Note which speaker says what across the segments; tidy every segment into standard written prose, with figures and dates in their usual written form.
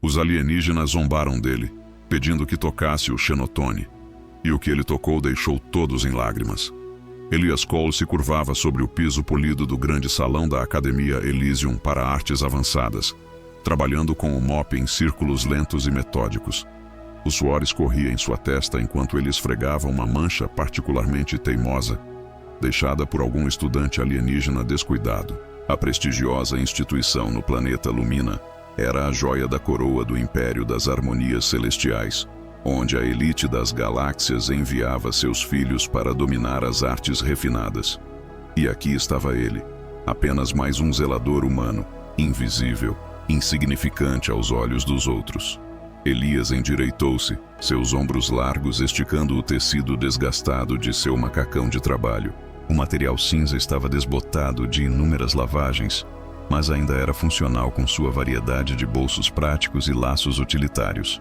Speaker 1: Os alienígenas zombaram dele, pedindo que tocasse o Xenotone, e o que ele tocou deixou todos em lágrimas. Elias Cole se curvava sobre o piso polido do grande salão da Academia Elysium para Artes Avançadas, trabalhando com o mop em círculos lentos e metódicos. O suor escorria em sua testa enquanto ele esfregava uma mancha particularmente teimosa, deixada por algum estudante alienígena descuidado. A prestigiosa instituição no planeta Lumina era a joia da coroa do Império das Harmonias Celestiais, onde a elite das galáxias enviava seus filhos para dominar as artes refinadas. E aqui estava ele, apenas mais um zelador humano, invisível, insignificante aos olhos dos outros. Elias endireitou-se, seus ombros largos esticando o tecido desgastado de seu macacão de trabalho. O material cinza estava desbotado de inúmeras lavagens, mas ainda era funcional com sua variedade de bolsos práticos e laços utilitários.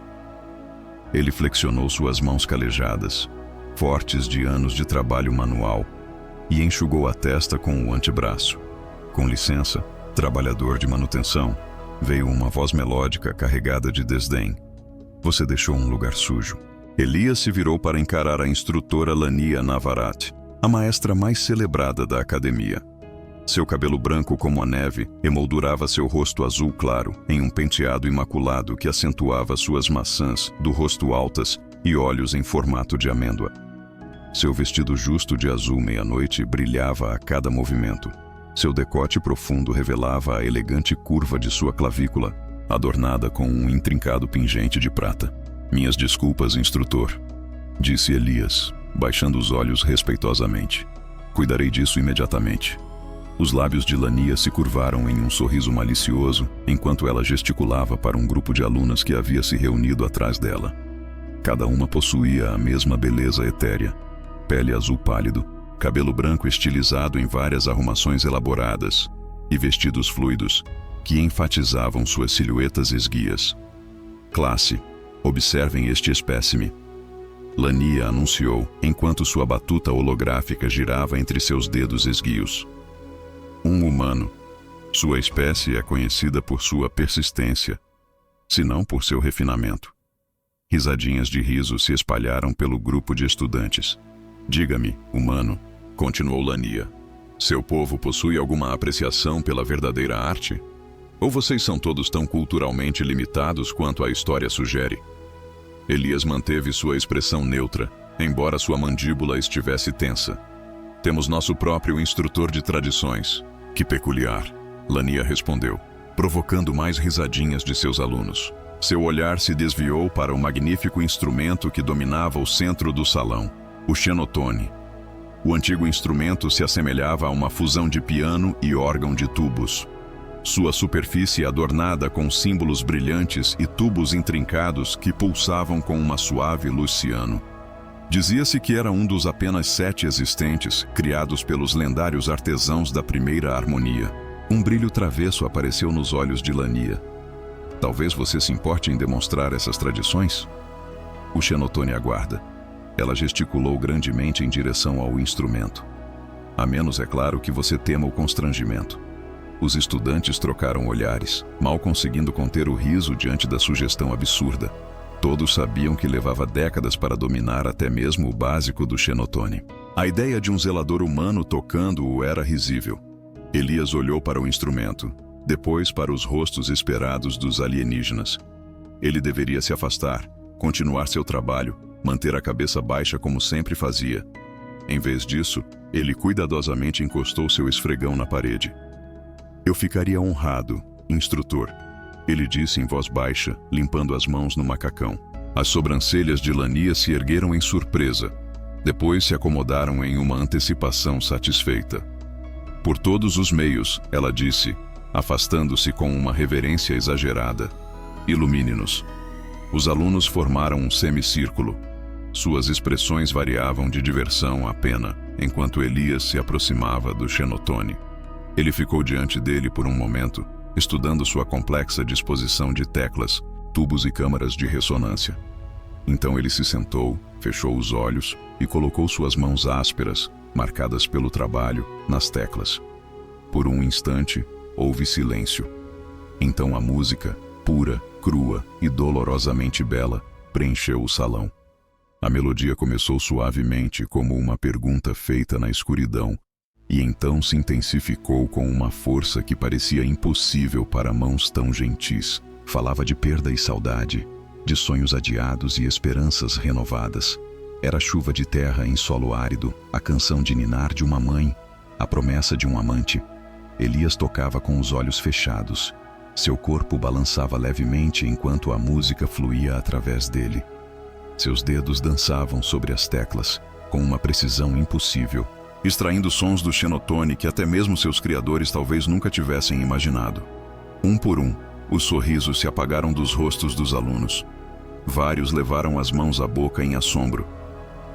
Speaker 1: Ele flexionou suas mãos calejadas, fortes de anos de trabalho manual, e enxugou a testa com o antebraço. "Com licença, trabalhador de manutenção", veio uma voz melódica carregada de desdém. "Você deixou um lugar sujo." Elias se virou para encarar a instrutora Lania Navarat, a maestra mais celebrada da academia. Seu cabelo branco como a neve emoldurava seu rosto azul claro em um penteado imaculado que acentuava suas maçãs do rosto altas e olhos em formato de amêndoa. Seu vestido justo de azul meia-noite brilhava a cada movimento. Seu decote profundo revelava a elegante curva de sua clavícula, adornada com um intrincado pingente de prata. "Minhas desculpas, instrutor", disse Elias, baixando os olhos respeitosamente. "Cuidarei disso imediatamente." Os lábios de Lania se curvaram em um sorriso malicioso enquanto ela gesticulava para um grupo de alunas que havia se reunido atrás dela. Cada uma possuía a mesma beleza etérea: pele azul pálido, cabelo branco estilizado em várias arrumações elaboradas e vestidos fluidos que enfatizavam suas silhuetas esguias. "Classe, observem este espécime", Lania anunciou enquanto sua batuta holográfica girava entre seus dedos esguios. "Um humano. Sua espécie é conhecida por sua persistência, se não por seu refinamento." Risadinhas de riso se espalharam pelo grupo de estudantes. "Diga-me, humano", continuou Lania, "seu povo possui alguma apreciação pela verdadeira arte? Ou vocês são todos tão culturalmente limitados quanto a história sugere?" Elias manteve sua expressão neutra, embora sua mandíbula estivesse tensa. "Temos nosso próprio instrutor de tradições." "Que peculiar", Lania respondeu, provocando mais risadinhas de seus alunos. Seu olhar se desviou para o magnífico instrumento que dominava o centro do salão, o Xenotone. O antigo instrumento se assemelhava a uma fusão de piano e órgão de tubos. Sua superfície adornada com símbolos brilhantes e tubos intrincados que pulsavam com uma suave luz ciano. Dizia-se que era um dos apenas 7 existentes, criados pelos lendários artesãos da primeira harmonia. Um brilho travesso apareceu nos olhos de Lania. "Talvez você se importe em demonstrar essas tradições?" "O Xenotone aguarda." Ela gesticulou grandemente em direção ao instrumento. "A menos, é claro, que você tema o constrangimento." Os estudantes trocaram olhares, mal conseguindo conter o riso diante da sugestão absurda. Todos sabiam que levava décadas para dominar até mesmo o básico do Xenotone. A ideia de um zelador humano tocando-o era risível. Elias olhou para o instrumento, depois para os rostos esperados dos alienígenas. Ele deveria se afastar, continuar seu trabalho, manter a cabeça baixa como sempre fazia. Em vez disso, ele cuidadosamente encostou seu esfregão na parede. "Eu ficaria honrado, instrutor", ele disse em voz baixa, limpando as mãos no macacão. As sobrancelhas de Lania se ergueram em surpresa. Depois se acomodaram em uma antecipação satisfeita. "Por todos os meios", ela disse, afastando-se com uma reverência exagerada. "Ilumine-nos." Os alunos formaram um semicírculo. Suas expressões variavam de diversão a pena, enquanto Elias se aproximava do Xenotone. Ele ficou diante dele por um momento, estudando sua complexa disposição de teclas, tubos e câmaras de ressonância. Então ele se sentou, fechou os olhos e colocou suas mãos ásperas, marcadas pelo trabalho, nas teclas. Por um instante, houve silêncio. Então a música, pura, crua e dolorosamente bela, preencheu o salão. A melodia começou suavemente como uma pergunta feita na escuridão, e então se intensificou com uma força que parecia impossível para mãos tão gentis. Falava de perda e saudade, de sonhos adiados e esperanças renovadas. Era chuva de terra em solo árido, a canção de ninar de uma mãe, a promessa de um amante. Elias tocava com os olhos fechados. Seu corpo balançava levemente enquanto a música fluía através dele. Seus dedos dançavam sobre as teclas, com uma precisão impossível, extraindo sons do xenotone que até mesmo seus criadores talvez nunca tivessem imaginado. Um por um, os sorrisos se apagaram dos rostos dos alunos. Vários levaram as mãos à boca em assombro.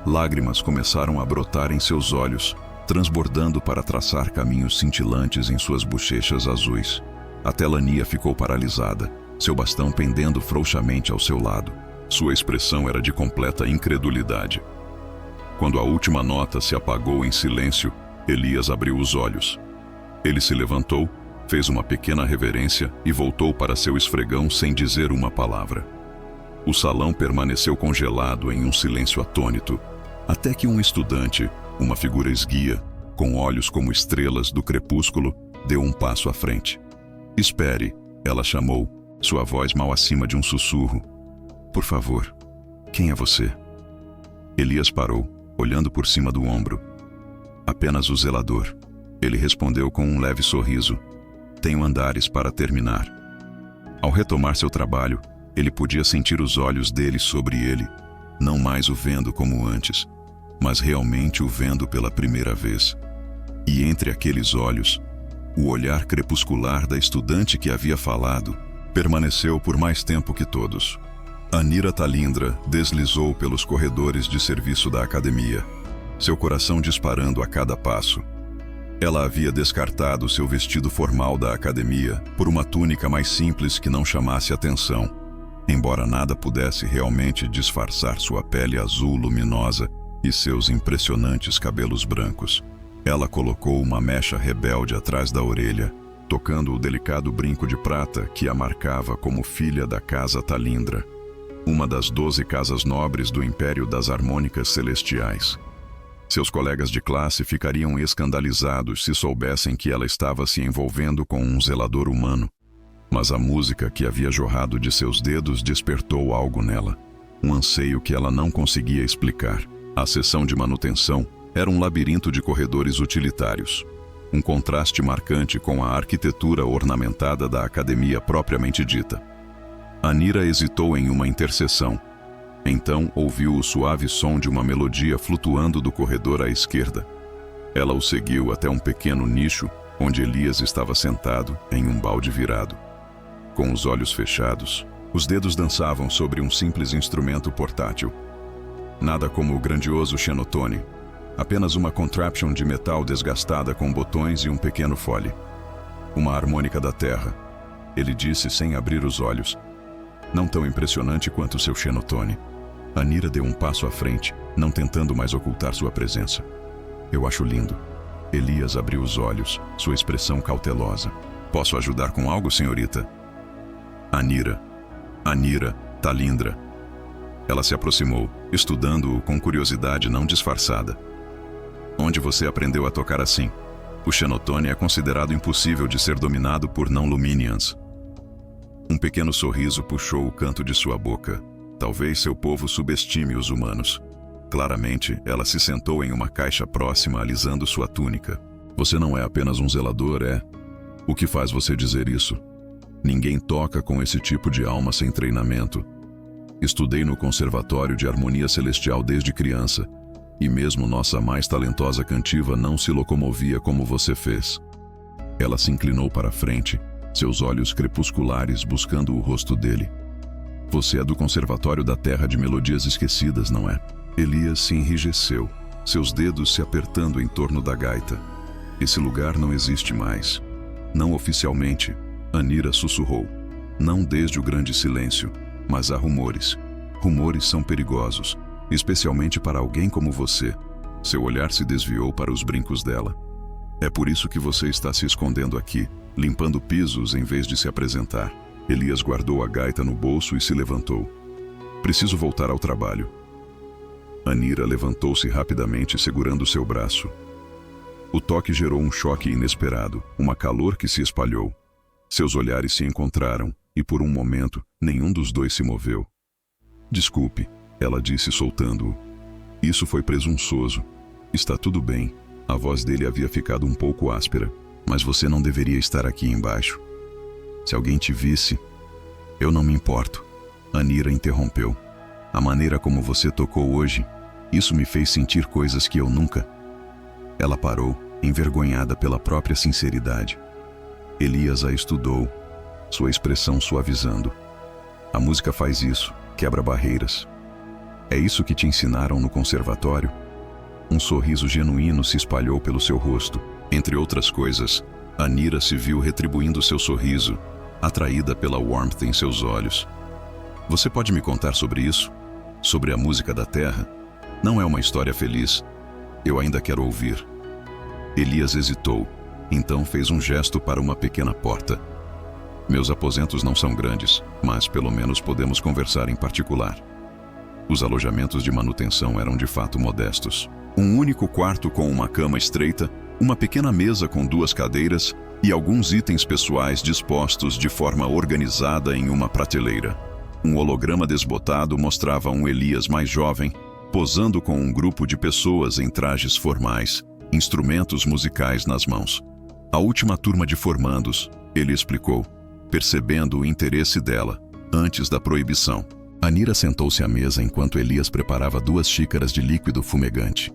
Speaker 1: Lágrimas começaram a brotar em seus olhos, transbordando para traçar caminhos cintilantes em suas bochechas azuis. Até Lania ficou paralisada, seu bastão pendendo frouxamente ao seu lado. Sua expressão era de completa incredulidade. Quando a última nota se apagou em silêncio, Elias abriu os olhos. Ele se levantou, fez uma pequena reverência e voltou para seu esfregão sem dizer uma palavra. O salão permaneceu congelado em um silêncio atônito, até que um estudante, uma figura esguia, com olhos como estrelas do crepúsculo, deu um passo à frente. "Espere", ela chamou, sua voz mal acima de um sussurro. "Por favor, quem é você?" Elias parou, olhando por cima do ombro. "Apenas o zelador", ele respondeu com um leve sorriso. "Tenho andares para terminar." Ao retomar seu trabalho, ele podia sentir os olhos dele sobre ele, não mais o vendo como antes, mas realmente o vendo pela primeira vez. E entre aqueles olhos, o olhar crepuscular da estudante que havia falado permaneceu por mais tempo que todos. Anira Talindra deslizou pelos corredores de serviço da academia, seu coração disparando a cada passo. Ela havia descartado seu vestido formal da academia por uma túnica mais simples que não chamasse atenção, embora nada pudesse realmente disfarçar sua pele azul luminosa e seus impressionantes cabelos brancos. Ela colocou uma mecha rebelde atrás da orelha, tocando o delicado brinco de prata que a marcava como filha da Casa Talindra, uma das 12 casas nobres do Império das Harmônicas Celestiais. Seus colegas de classe ficariam escandalizados se soubessem que ela estava se envolvendo com um zelador humano. Mas a música que havia jorrado de seus dedos despertou algo nela, um anseio que ela não conseguia explicar. A seção de manutenção era um labirinto de corredores utilitários, um contraste marcante com a arquitetura ornamentada da academia propriamente dita. Anira hesitou em uma interseção. Então ouviu o suave som de uma melodia flutuando do corredor à esquerda. Ela o seguiu até um pequeno nicho onde Elias estava sentado em um balde virado. Com os olhos fechados, os dedos dançavam sobre um simples instrumento portátil. Nada como o grandioso xenotone, apenas uma contraption de metal desgastada com botões e um pequeno fole. "Uma harmônica da terra", ele disse sem abrir os olhos. "Não tão impressionante quanto seu xenotone." Anira deu um passo à frente, não tentando mais ocultar sua presença. "Eu acho lindo." Elias abriu os olhos, sua expressão cautelosa. "Posso ajudar com algo, senhorita?" Anira Talindra. Ela se aproximou, estudando-o com curiosidade não disfarçada. "Onde você aprendeu a tocar assim? O xenotone é considerado impossível de ser dominado por não-luminians." Um pequeno sorriso puxou o canto de sua boca. Talvez seu povo subestime os humanos. Claramente, ela se sentou em uma caixa próxima, alisando sua túnica. "Você não é apenas um zelador, é? O que faz você dizer isso? Ninguém toca com esse tipo de alma sem treinamento. Estudei no Conservatório de Harmonia Celestial desde criança, e mesmo nossa mais talentosa cantiva não se locomovia como você fez." Ela se inclinou para a frente, seus olhos crepusculares buscando o rosto dele. "Você é do Conservatório da Terra de Melodias Esquecidas, não é?" Elias se enrijeceu, seus dedos se apertando em torno da gaita. "Esse lugar não existe mais." "Não oficialmente", Anira sussurrou. "Não desde o grande silêncio, mas há rumores. Rumores são perigosos, especialmente para alguém como você." Seu olhar se desviou para os brincos dela. "É por isso que você está se escondendo aqui, limpando pisos em vez de se apresentar." Elias guardou a gaita no bolso e se levantou. Preciso voltar ao trabalho. Anira levantou-se rapidamente, segurando seu braço. O toque gerou um choque inesperado, uma calor que se espalhou. Seus olhares se encontraram, e por um momento, nenhum dos dois se moveu. Desculpe, ela disse soltando-o. Isso foi presunçoso. Está tudo bem. A voz dele havia ficado um pouco áspera. Mas você não deveria estar aqui embaixo. Se alguém te visse... Eu não me importo. Anira interrompeu. A maneira como você tocou hoje, isso me fez sentir coisas que eu nunca... Ela parou, envergonhada pela própria sinceridade. Elias a estudou, sua expressão suavizando. A música faz isso, quebra barreiras. É isso que te ensinaram no conservatório? Um sorriso genuíno se espalhou pelo seu rosto. Entre outras coisas, Anira se viu retribuindo seu sorriso, atraída pela warmth em seus olhos. Você pode me contar sobre isso? Sobre a música da terra? Não é uma história feliz. Eu ainda quero ouvir. Elias hesitou, então fez um gesto para uma pequena porta. Meus aposentos não são grandes, mas pelo menos podemos conversar em particular. Os alojamentos de manutenção eram de fato modestos. Um único quarto com uma cama estreita, uma pequena mesa com 2 cadeiras e alguns itens pessoais dispostos de forma organizada em uma prateleira. Um holograma desbotado mostrava um Elias mais jovem, posando com um grupo de pessoas em trajes formais, instrumentos musicais nas mãos. A última turma de formandos, ele explicou, percebendo o interesse dela, antes da proibição. Anira sentou-se à mesa enquanto Elias preparava 2 xícaras de líquido fumegante.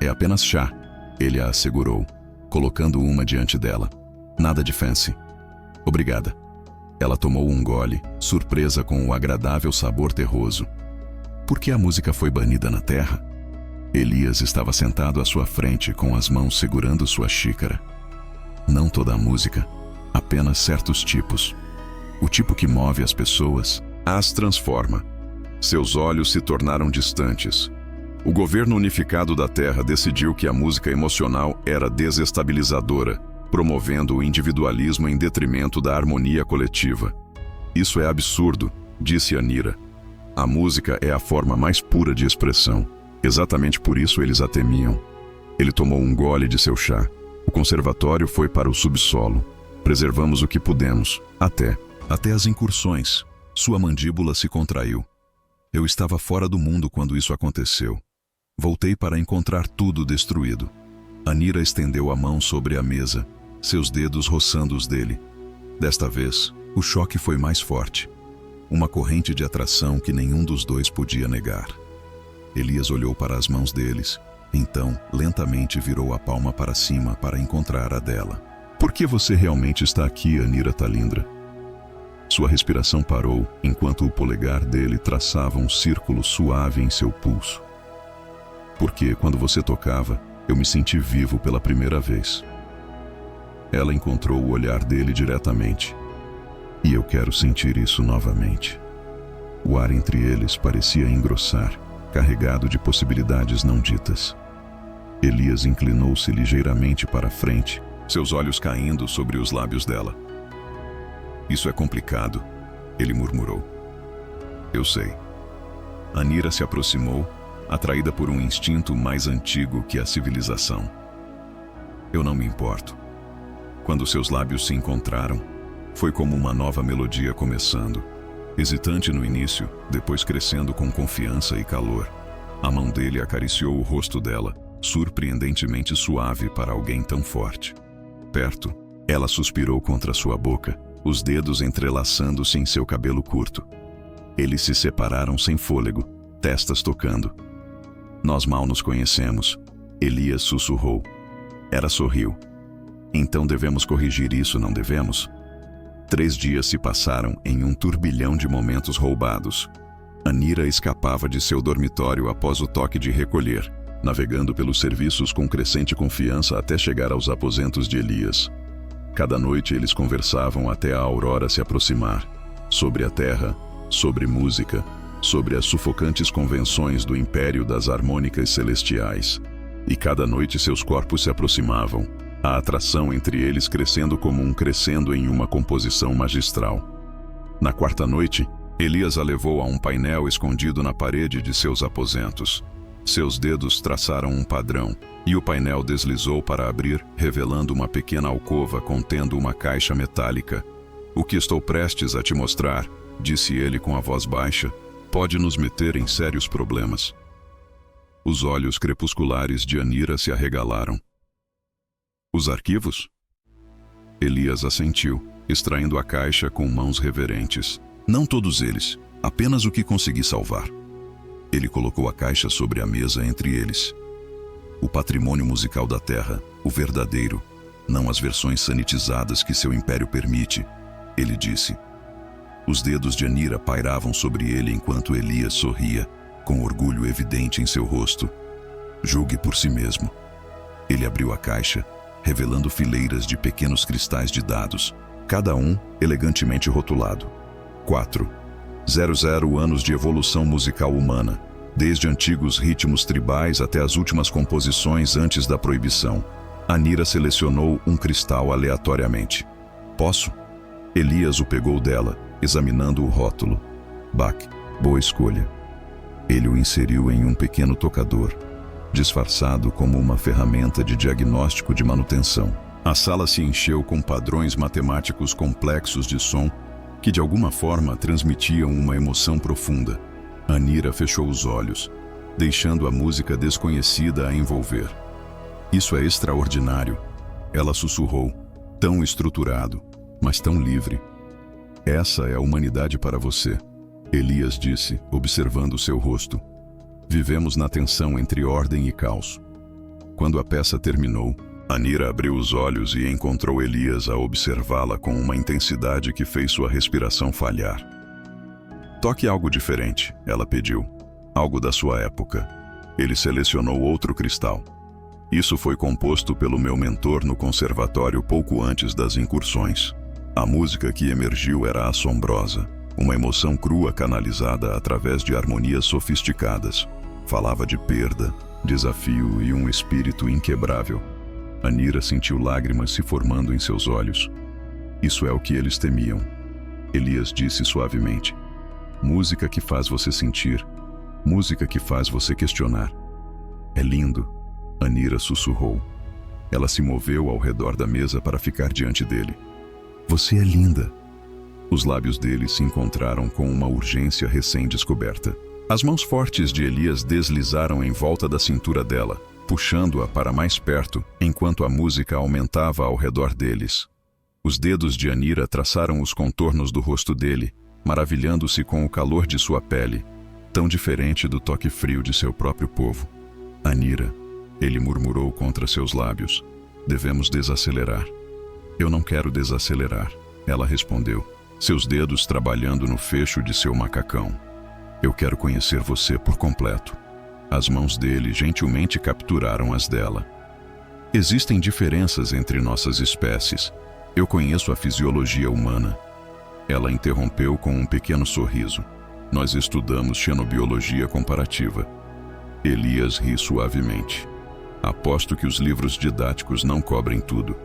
Speaker 1: É apenas chá, ele a assegurou, colocando uma diante dela. Nada de fancy. Obrigada. Ela tomou um gole, surpresa com o agradável sabor terroso. Por que a música foi banida na terra? Elias estava sentado à sua frente com as mãos segurando sua xícara. Não toda a música, apenas certos tipos. O tipo que move as pessoas, as transforma. Seus olhos se tornaram distantes. O governo unificado da Terra decidiu que a música emocional era desestabilizadora, promovendo o individualismo em detrimento da harmonia coletiva. Isso é absurdo, disse Anira. A música é a forma mais pura de expressão. Exatamente por isso eles a temiam. Ele tomou um gole de seu chá. O conservatório foi para o subsolo. Preservamos o que pudemos, até as incursões. Sua mandíbula se contraiu. Eu estava fora do mundo quando isso aconteceu. Voltei para encontrar tudo destruído. Anira estendeu a mão sobre a mesa, seus dedos roçando os dele. Desta vez, o choque foi mais forte. Uma corrente de atração que nenhum dos dois podia negar. Elias olhou para as mãos deles, então lentamente virou a palma para cima para encontrar a dela. Por que você realmente está aqui, Anira Talindra? Sua respiração parou enquanto o polegar dele traçava um círculo suave em seu pulso. Porque quando você tocava, eu me senti vivo pela primeira vez. Ela encontrou o olhar dele diretamente. E eu quero sentir isso novamente. O ar entre eles parecia engrossar, carregado de possibilidades não ditas. Elias inclinou-se ligeiramente para a frente, seus olhos caindo sobre os lábios dela. Isso é complicado, ele murmurou. Eu sei. Anira se aproximou, atraída por um instinto mais antigo que a civilização. Eu não me importo. Quando seus lábios se encontraram, foi como uma nova melodia começando. Hesitante no início, depois crescendo com confiança e calor. A mão dele acariciou o rosto dela, surpreendentemente suave para alguém tão forte. Perto, ela suspirou contra sua boca, os dedos entrelaçando-se em seu cabelo curto. Eles se separaram sem fôlego, testas tocando. Nós mal nos conhecemos, Elias sussurrou. Ela sorriu. Então devemos corrigir isso, não devemos? 3 dias se passaram em um turbilhão de momentos roubados. Anira escapava de seu dormitório após o toque de recolher, navegando pelos serviços com crescente confiança até chegar aos aposentos de Elias. Cada noite eles conversavam até a aurora se aproximar, sobre a terra, sobre música, sobre as sufocantes convenções do império das harmônicas celestiais. E cada noite seus corpos se aproximavam, a atração entre eles crescendo como um crescendo em uma composição magistral. Na quarta noite, Elias a levou a um painel escondido na parede de seus aposentos. Seus dedos traçaram um padrão, e o painel deslizou para abrir, revelando uma pequena alcova contendo uma caixa metálica. "O que estou prestes a te mostrar", disse ele com a voz baixa, "pode nos meter em sérios problemas." Os olhos crepusculares de Anira se arregalaram. "Os arquivos?" Elias assentiu, extraindo a caixa com mãos reverentes. "Não todos eles, apenas o que consegui salvar." Ele colocou a caixa sobre a mesa entre eles. "O patrimônio musical da Terra, o verdadeiro, não as versões sanitizadas que seu império permite", ele disse. Os dedos de Anira pairavam sobre ele enquanto Elias sorria, com orgulho evidente em seu rosto. "Julgue por si mesmo." Ele abriu a caixa, revelando fileiras de pequenos cristais de dados, cada um elegantemente rotulado. 400 anos de evolução musical humana, desde antigos ritmos tribais até as últimas composições antes da proibição. Anira selecionou um cristal aleatoriamente. "Posso?" Elias o pegou dela, examinando o rótulo. "Bach, boa escolha." Ele o inseriu em um pequeno tocador, disfarçado como uma ferramenta de diagnóstico de manutenção. A sala se encheu com padrões matemáticos complexos de som que de alguma forma transmitiam uma emoção profunda. Anira fechou os olhos, deixando a música desconhecida a envolver. "Isso é extraordinário", ela sussurrou, "tão estruturado, mas tão livre." "Essa é a humanidade para você", Elias disse, observando seu rosto. "Vivemos na tensão entre ordem e caos." Quando a peça terminou, Anira abriu os olhos e encontrou Elias a observá-la com uma intensidade que fez sua respiração falhar. "Toque algo diferente", ela pediu. "Algo da sua época." Ele selecionou outro cristal. "Isso foi composto pelo meu mentor no conservatório pouco antes das incursões." A música que emergiu era assombrosa, uma emoção crua canalizada através de harmonias sofisticadas. Falava de perda, desafio e um espírito inquebrável. Anira sentiu lágrimas se formando em seus olhos. "Isso é o que eles temiam", Elias disse suavemente. "Música que faz você sentir, música que faz você questionar." "É lindo", Anira sussurrou. Ela se moveu ao redor da mesa para ficar diante dele. "Você é linda." Os lábios dele se encontraram com uma urgência recém-descoberta. As mãos fortes de Elias deslizaram em volta da cintura dela, puxando-a para mais perto, enquanto a música aumentava ao redor deles. Os dedos de Anira traçaram os contornos do rosto dele, maravilhando-se com o calor de sua pele, tão diferente do toque frio de seu próprio povo. "Anira", ele murmurou contra seus lábios, "devemos desacelerar." "Eu não quero desacelerar", ela respondeu, seus dedos trabalhando no fecho de seu macacão. "Eu quero conhecer você por completo." As mãos dele gentilmente capturaram as dela. "Existem diferenças entre nossas espécies. Eu conheço a fisiologia humana." Ela interrompeu com um pequeno sorriso. "Nós estudamos xenobiologia comparativa." Elias ri suavemente. "Aposto que os livros didáticos não cobrem tudo."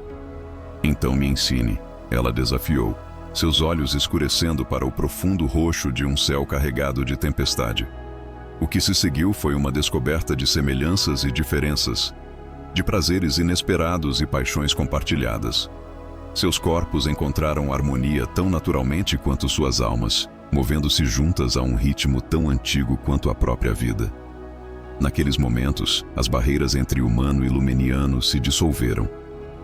Speaker 1: "Então me ensine", ela desafiou, seus olhos escurecendo para o profundo roxo de um céu carregado de tempestade. O que se seguiu foi uma descoberta de semelhanças e diferenças, de prazeres inesperados e paixões compartilhadas. Seus corpos encontraram harmonia tão naturalmente quanto suas almas, movendo-se juntas a um ritmo tão antigo quanto a própria vida. Naqueles momentos, as barreiras entre humano e lumeniano se dissolveram,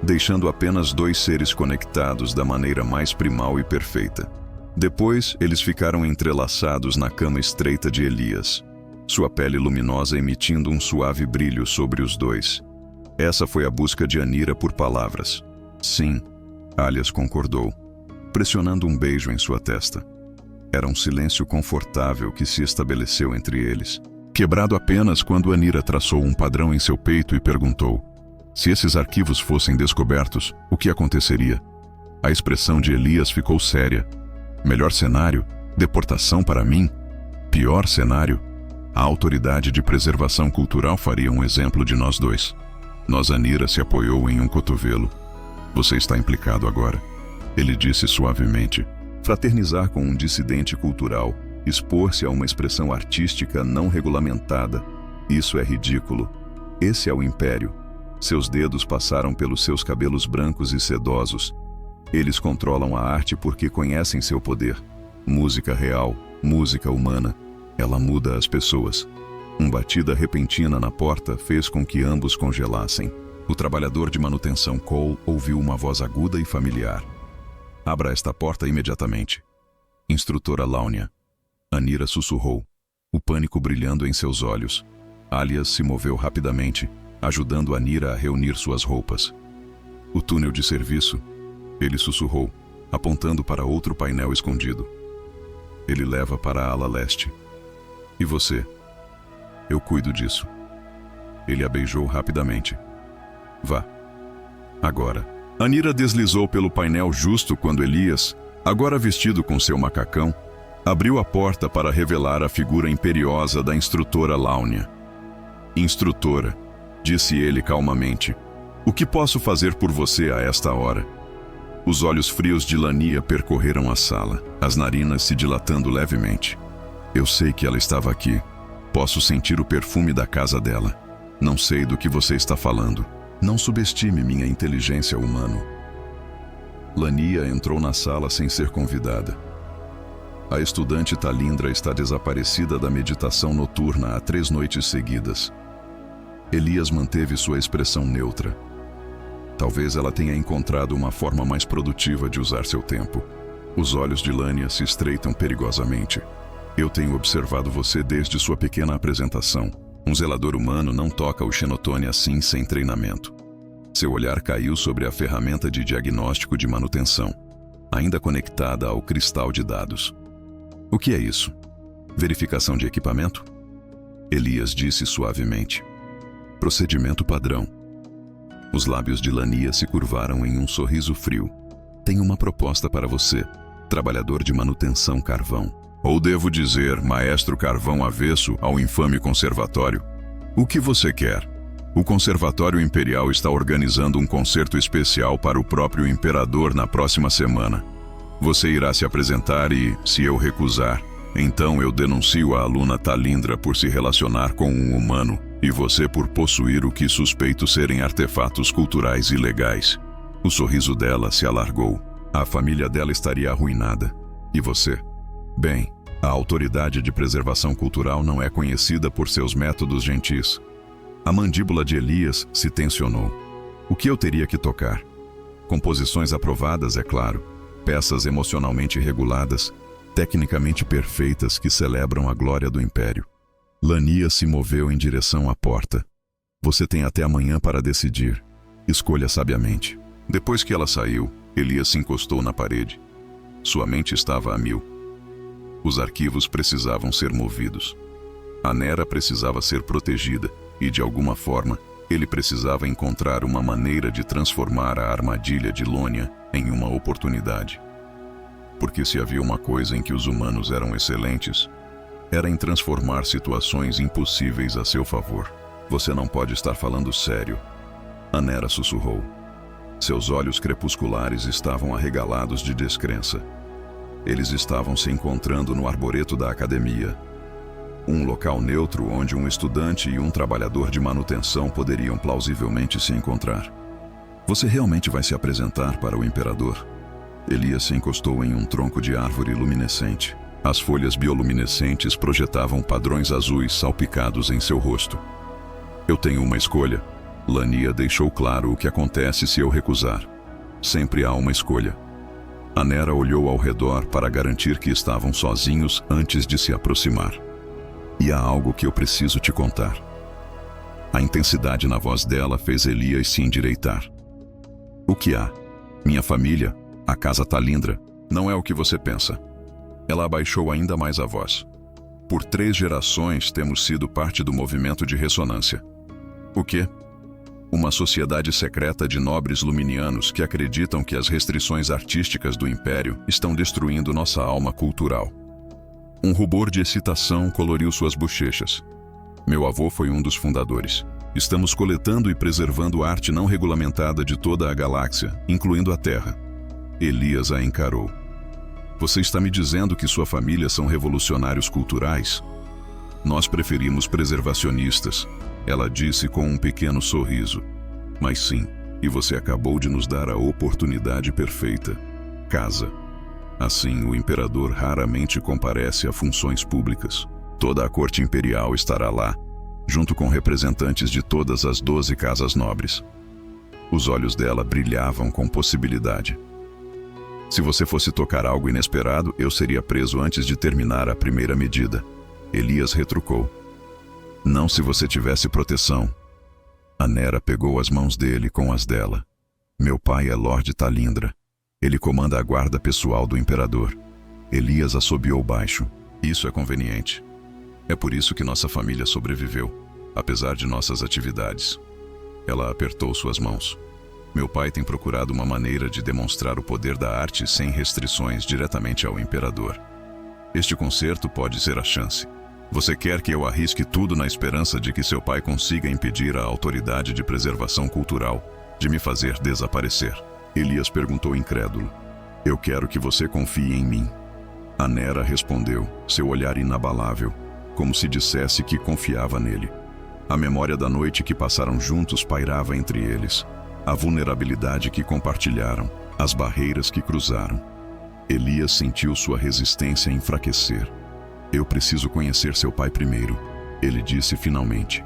Speaker 1: deixando apenas dois seres conectados da maneira mais primal e perfeita. Depois, eles ficaram entrelaçados na cama estreita de Elias, sua pele luminosa emitindo um suave brilho sobre os dois. Essa foi a busca de Anira por palavras. "Sim", Elias concordou, pressionando um beijo em sua testa. Era um silêncio confortável que se estabeleceu entre eles, quebrado apenas quando Anira traçou um padrão em seu peito e perguntou: "Se esses arquivos fossem descobertos, o que aconteceria?" A expressão de Elias ficou séria. "Melhor cenário? Deportação para mim? Pior cenário? A autoridade de preservação cultural faria um exemplo de nós dois." Anira se apoiou em um cotovelo. "Você está implicado agora", ele disse suavemente. Fraternizar com um dissidente cultural, expor-se a uma expressão artística não regulamentada, isso é ridículo. Esse é o império. Seus dedos passaram pelos seus cabelos brancos e sedosos. Eles controlam a arte porque conhecem seu poder. Música real, música humana. Ela muda as pessoas. Uma batida repentina na porta fez com que ambos congelassem. O trabalhador de manutenção Cole ouviu uma voz aguda e familiar. Abra esta porta imediatamente. Instrutora Launia. Anira sussurrou, o pânico brilhando em seus olhos. Alias se moveu rapidamente, ajudando Anira a reunir suas roupas. O túnel de serviço, ele sussurrou, apontando para outro painel escondido. Ele leva para a ala leste. E você? Eu cuido disso. Ele a beijou rapidamente. Vá. Agora. Anira deslizou pelo painel justo quando Elias, agora vestido com seu macacão, abriu a porta para revelar a figura imperiosa da instrutora Launia. Instrutora, disse ele calmamente, o que posso fazer por você a esta hora? Os olhos frios de Lania percorreram a sala, as narinas se dilatando levemente. Eu sei que ela estava aqui. Posso sentir o perfume da casa dela. Não sei do que você está falando. Não subestime minha inteligência humana. Lania entrou na sala sem ser convidada. A estudante Talindra está desaparecida da meditação noturna há 3 noites seguidas. Elias manteve sua expressão neutra. Talvez ela tenha encontrado uma forma mais produtiva de usar seu tempo. Os olhos de Lania se estreitam perigosamente. Eu tenho observado você desde sua pequena apresentação. Um zelador humano não toca o Xenotone assim sem treinamento. Seu olhar caiu sobre a ferramenta de diagnóstico de manutenção, ainda conectada ao cristal de dados. O que é isso? Verificação de equipamento? Elias disse suavemente. Procedimento padrão. Os lábios de Lania se curvaram em um sorriso frio. Tenho uma proposta para você, trabalhador de manutenção Carvão. Ou devo dizer, maestro Carvão avesso ao infame conservatório. O que você quer? O Conservatório Imperial está organizando um concerto especial para o próprio imperador na próxima semana. Você irá se apresentar e, se eu recusar, então eu denuncio a aluna Talindra por se relacionar com um humano e você por possuir o que suspeito serem artefatos culturais ilegais. O sorriso dela se alargou. A família dela estaria arruinada. E você? Bem, a Autoridade de Preservação Cultural não é conhecida por seus métodos gentis. A mandíbula de Elias se tensionou. O que eu teria que tocar? Composições aprovadas, é claro. Peças emocionalmente reguladas, tecnicamente perfeitas que celebram a glória do Império. Lania se moveu em direção à porta. Você tem até amanhã para decidir. Escolha sabiamente. Depois que ela saiu, Elias se encostou na parede. Sua mente estava a mil. Os arquivos precisavam ser movidos. A Nera precisava ser protegida e, de alguma forma, ele precisava encontrar uma maneira de transformar a armadilha de Lônia em uma oportunidade. Porque se havia uma coisa em que os humanos eram excelentes, era em transformar situações impossíveis a seu favor. Você não pode estar falando sério. A Nera sussurrou. Seus olhos crepusculares estavam arregalados de descrença. Eles estavam se encontrando no arboreto da academia. Um local neutro onde um estudante e um trabalhador de manutenção poderiam plausivelmente se encontrar. Você realmente vai se apresentar para o imperador? Elias se encostou em um tronco de árvore luminescente. As folhas bioluminescentes projetavam padrões azuis salpicados em seu rosto. Eu tenho uma escolha. Lania deixou claro o que acontece se eu recusar. Sempre há uma escolha. A Nera olhou ao redor para garantir que estavam sozinhos antes de se aproximar. E há algo que eu preciso te contar. A intensidade na voz dela fez Elias se endireitar. O que há? Minha família, a casa Talindra, não é o que você pensa. Ela abaixou ainda mais a voz. Por 3 gerações temos sido parte do movimento de ressonância. O quê? Uma sociedade secreta de nobres luminianos que acreditam que as restrições artísticas do Império estão destruindo nossa alma cultural. Um rubor de excitação coloriu suas bochechas. Meu avô foi um dos fundadores. Estamos coletando e preservando arte não regulamentada de toda a galáxia, incluindo a Terra. Elias a encarou. Você está me dizendo que sua família são revolucionários culturais? Nós preferimos preservacionistas, ela disse com um pequeno sorriso. Mas sim, e você acabou de nos dar a oportunidade perfeita. Casa. Assim, o imperador raramente comparece a funções públicas. Toda a corte imperial estará lá, junto com representantes de todas as 12 casas nobres. Os olhos dela brilhavam com possibilidade. Se você fosse tocar algo inesperado, eu seria preso antes de terminar a primeira medida. Elias retrucou. Não se você tivesse proteção. Anera pegou as mãos dele com as dela. Meu pai é Lord Talindra. Ele comanda a guarda pessoal do imperador. Elias assobiou baixo. Isso é conveniente. É por isso que nossa família sobreviveu, apesar de nossas atividades. Ela apertou suas mãos. Meu pai tem procurado uma maneira de demonstrar o poder da arte sem restrições diretamente ao imperador. Este concerto pode ser a chance. Você quer que eu arrisque tudo na esperança de que seu pai consiga impedir a autoridade de preservação cultural de me fazer desaparecer? Elias perguntou incrédulo. Eu quero que você confie em mim. Anera respondeu, seu olhar inabalável, como se dissesse que confiava nele. A memória da noite que passaram juntos pairava entre eles. A vulnerabilidade que compartilharam, as barreiras que cruzaram. Elias sentiu sua resistência enfraquecer. Eu preciso conhecer seu pai primeiro, ele disse finalmente.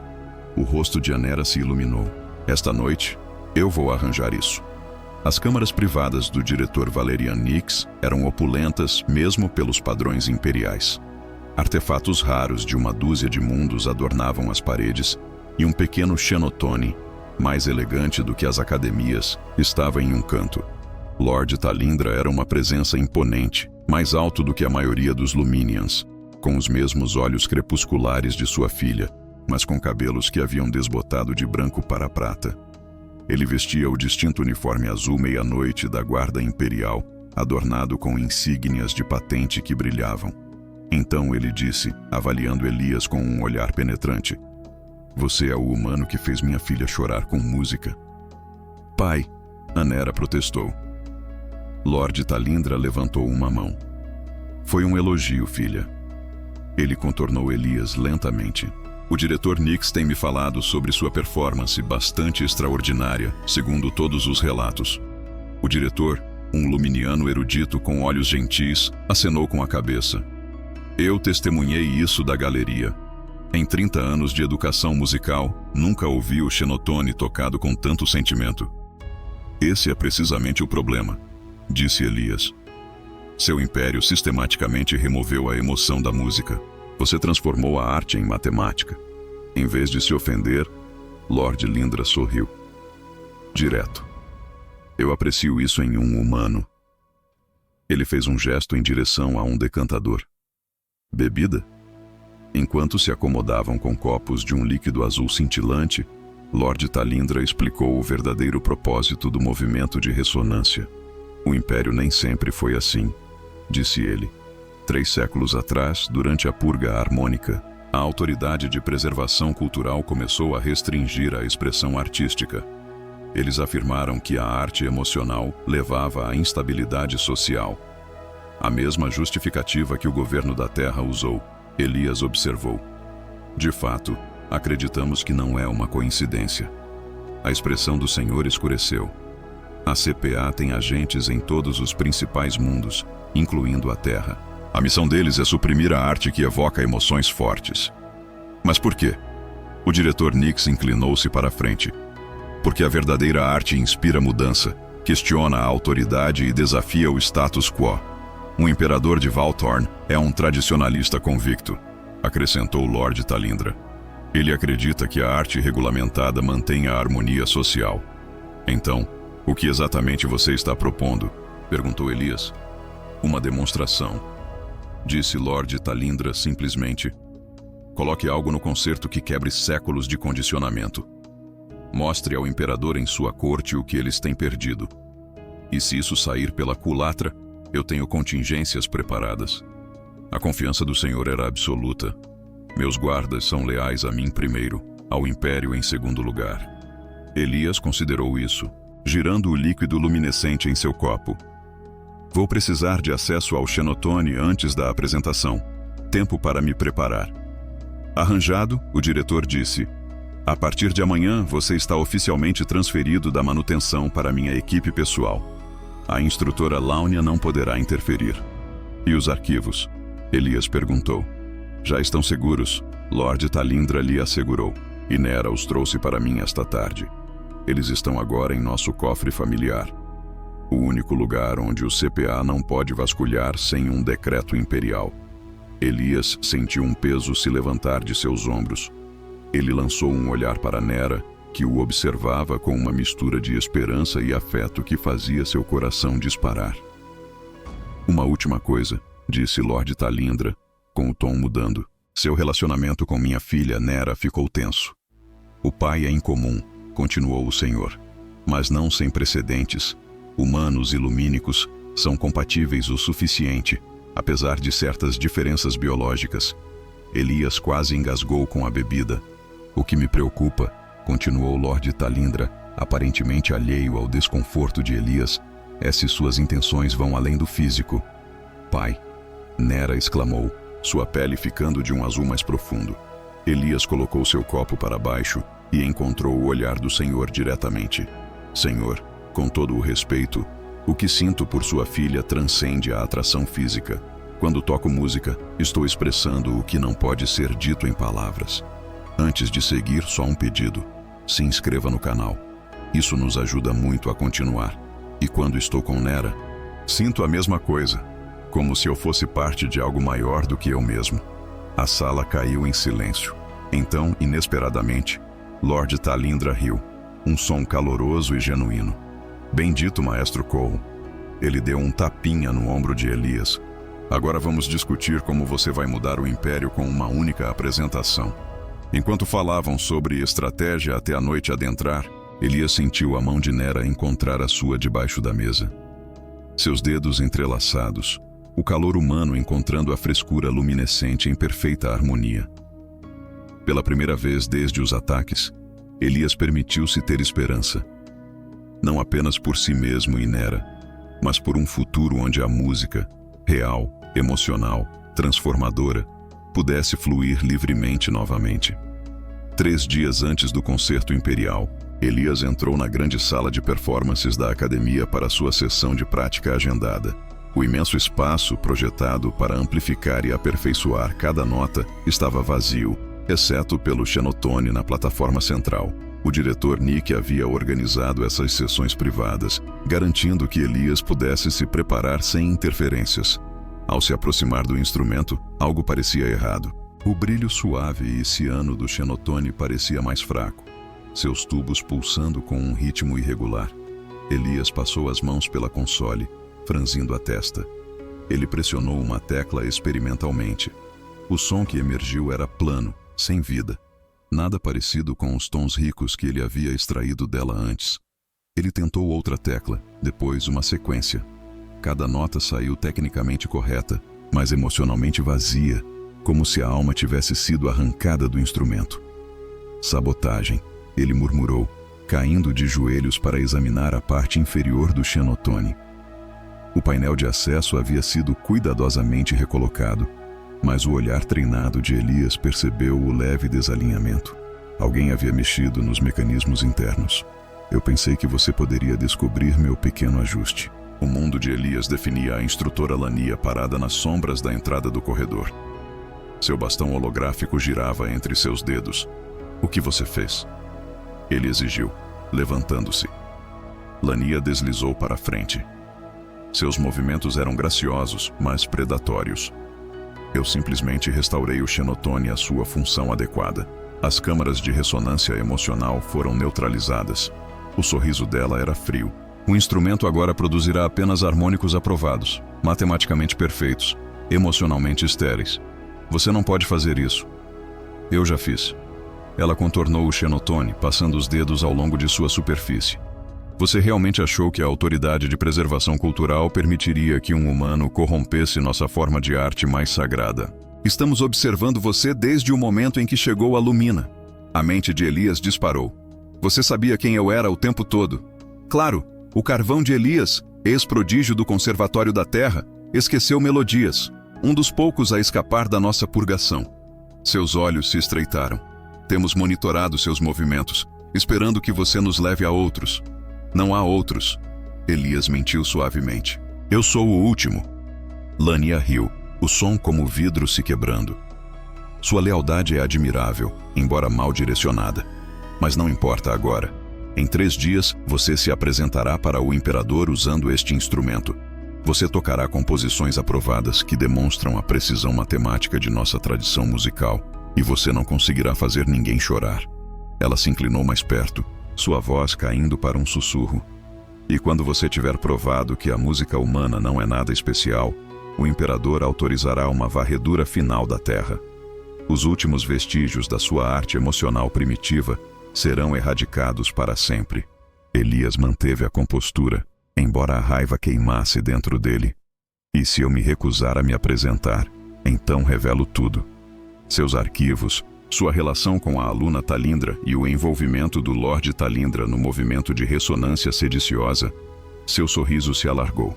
Speaker 1: O rosto de Anera se iluminou. Esta noite, eu vou arranjar isso. As câmaras privadas do diretor Valerian Nix eram opulentas mesmo pelos padrões imperiais. Artefatos raros de uma dúzia de mundos adornavam as paredes e um pequeno xenotone, mais elegante do que as academias, estava em um canto. Lord Talindra era uma presença imponente, mais alto do que a maioria dos Luminians, com os mesmos olhos crepusculares de sua filha, mas com cabelos que haviam desbotado de branco para prata. Ele vestia o distinto uniforme azul meia-noite da Guarda Imperial, adornado com insígnias de patente que brilhavam. Então ele disse, avaliando Elias com um olhar penetrante: Você é o humano que fez minha filha chorar com música. Pai, Anera protestou. Lord Talindra levantou uma mão. Foi um elogio, filha. Ele contornou Elias lentamente. O diretor Nix tem me falado sobre sua performance bastante extraordinária, segundo todos os relatos. O diretor, um luminiano erudito com olhos gentis, acenou com a cabeça. Eu testemunhei isso da galeria. Em 30 anos de educação musical, nunca ouvi o xenotone tocado com tanto sentimento. Esse é precisamente o problema, disse Elias. Seu império sistematicamente removeu a emoção da música. Você transformou a arte em matemática. Em vez de se ofender, Lord Lindra sorriu. Direto. Eu aprecio isso em um humano. Ele fez um gesto em direção a um decantador. Bebida? Enquanto se acomodavam com copos de um líquido azul cintilante, Lord Talindra explicou o verdadeiro propósito do movimento de ressonância. O Império nem sempre foi assim, disse ele. 3 séculos atrás, durante a purga harmônica, a autoridade de preservação cultural começou a restringir a expressão artística. Eles afirmaram que a arte emocional levava à instabilidade social. A mesma justificativa que o governo da Terra usou, Elias observou. De fato, acreditamos que não é uma coincidência. A expressão do Senhor escureceu. A CPA tem agentes em todos os principais mundos, incluindo a Terra. A missão deles é suprimir a arte que evoca emoções fortes. Mas por quê? O diretor Nix inclinou-se para a frente. Porque a verdadeira arte inspira mudança, questiona a autoridade e desafia o status quo. Um imperador de Valthorn é um tradicionalista convicto, acrescentou Lord Talindra. Ele acredita que a arte regulamentada mantém a harmonia social. Então, o que exatamente você está propondo? Perguntou Elias. Uma demonstração, disse Lord Talindra simplesmente. Coloque algo no concerto que quebre séculos de condicionamento. Mostre ao imperador em sua corte o que eles têm perdido. E se isso sair pela culatra, eu tenho contingências preparadas. A confiança do Senhor era absoluta. Meus guardas são leais a mim primeiro, ao Império em segundo lugar. Elias considerou isso, girando o líquido luminescente em seu copo. Vou precisar de acesso ao Xenotone antes da apresentação. Tempo para me preparar. Arranjado, o diretor disse. A partir de amanhã, você está oficialmente transferido da manutenção para minha equipe pessoal. A instrutora Launia não poderá interferir. E os arquivos? Elias perguntou. Já estão seguros, Lord Talindra lhe assegurou. E Nera os trouxe para mim esta tarde. Eles estão agora em nosso cofre familiar. O único lugar onde o CPA não pode vasculhar sem um decreto imperial. Elias sentiu um peso se levantar de seus ombros. Ele lançou um olhar para Nera, que o observava com uma mistura de esperança e afeto que fazia seu coração disparar. Uma última coisa, disse Lord Talindra, com o tom mudando. Seu relacionamento com minha filha, Nera, ficou tenso. O pai é incomum, continuou o senhor, mas não sem precedentes. Humanos e lumínicos são compatíveis o suficiente, apesar de certas diferenças biológicas. Elias quase engasgou com a bebida. O que me preocupa, continuou Lord Talindra, aparentemente alheio ao desconforto de Elias, é se suas intenções vão além do físico. Pai, Nera exclamou, sua pele ficando de um azul mais profundo. Elias colocou seu copo para baixo e encontrou o olhar do senhor diretamente. Senhor, com todo o respeito, o que sinto por sua filha transcende a atração física. Quando toco música, estou expressando o que não pode ser dito em palavras. Antes de seguir, só um pedido. Se inscreva no canal. Isso nos ajuda muito a continuar. E quando estou com Nera, sinto a mesma coisa, como se eu fosse parte de algo maior do que eu mesmo. A sala caiu em silêncio. Então, inesperadamente, Lord Talindra riu. Um som caloroso e genuíno. Bendito Maestro Cole. Ele deu um tapinha no ombro de Elias. Agora vamos discutir como você vai mudar o Império com uma única apresentação. Enquanto falavam sobre estratégia até a noite adentrar, Elias sentiu a mão de Nera encontrar a sua debaixo da mesa. Seus dedos entrelaçados, o calor humano encontrando a frescura luminescente em perfeita harmonia. Pela primeira vez desde os ataques, Elias permitiu-se ter esperança. Não apenas por si mesmo e Nera, mas por um futuro onde a música, real, emocional, transformadora, pudesse fluir livremente novamente. 3 dias antes do concerto imperial, Elias entrou na grande sala de performances da academia para sua sessão de prática agendada. O imenso espaço projetado para amplificar e aperfeiçoar cada nota estava vazio, exceto pelo Xenotone na plataforma central. O diretor Nick havia organizado essas sessões privadas, garantindo que Elias pudesse se preparar sem interferências. Ao se aproximar do instrumento, algo parecia errado. O brilho suave e ciano do Xenotone parecia mais fraco, seus tubos pulsando com um ritmo irregular. Elias passou as mãos pela console, franzindo a testa. Ele pressionou uma tecla experimentalmente. O som que emergiu era plano, sem vida. Nada parecido com os tons ricos que ele havia extraído dela antes. Ele tentou outra tecla, depois uma sequência. Cada nota saiu tecnicamente correta, mas emocionalmente vazia, como se a alma tivesse sido arrancada do instrumento. Sabotagem, ele murmurou, caindo de joelhos para examinar a parte inferior do Xenotone. O painel de acesso havia sido cuidadosamente recolocado, mas o olhar treinado de Elias percebeu o leve desalinhamento. Alguém havia mexido nos mecanismos internos. Eu pensei que você poderia descobrir meu pequeno ajuste. O mundo de Elias definia a instrutora Lania parada nas sombras da entrada do corredor. Seu bastão holográfico girava entre seus dedos. O que você fez? Ele exigiu, levantando-se. Lania deslizou para a frente. Seus movimentos eram graciosos, mas predatórios. Eu simplesmente restaurei o Xenotone à sua função adequada. As câmaras de ressonância emocional foram neutralizadas. O sorriso dela era frio. O instrumento agora produzirá apenas harmônicos aprovados, matematicamente perfeitos, emocionalmente estéreis. Você não pode fazer isso. Eu já fiz. Ela contornou o Xenotone, passando os dedos ao longo de sua superfície. Você realmente achou que a Autoridade de Preservação Cultural permitiria que um humano corrompesse nossa forma de arte mais sagrada? Estamos observando você desde o momento em que chegou a Lumina. A mente de Elias disparou. Você sabia quem eu era o tempo todo. Claro, o carvão de Elias,
Speaker 2: ex-prodígio do Conservatório da Terra, esqueceu melodias, um dos poucos a escapar da nossa purgação. Seus olhos se estreitaram. Temos monitorado seus movimentos, esperando que você nos leve a outros. Não há outros. Elias mentiu suavemente. Eu sou o último. Lania riu, o som como vidro se quebrando. Sua lealdade é admirável, embora mal direcionada. Mas não importa agora. Em 3 dias, você se apresentará para o imperador usando este instrumento. Você tocará composições aprovadas que demonstram a precisão matemática de nossa tradição musical, e você não conseguirá fazer ninguém chorar. Ela se inclinou mais perto, sua voz caindo para um sussurro. E quando você tiver provado que a música humana não é nada especial, o imperador autorizará uma varredura final da Terra. Os últimos vestígios da sua arte emocional primitiva serão erradicados para sempre. Elias manteve a compostura, embora a raiva queimasse dentro dele. E se eu me recusar a me apresentar, então revelo tudo. Seus arquivos, sua relação com a aluna Talindra e o envolvimento do Lorde Talindra no movimento de ressonância sediciosa. Seu sorriso se alargou.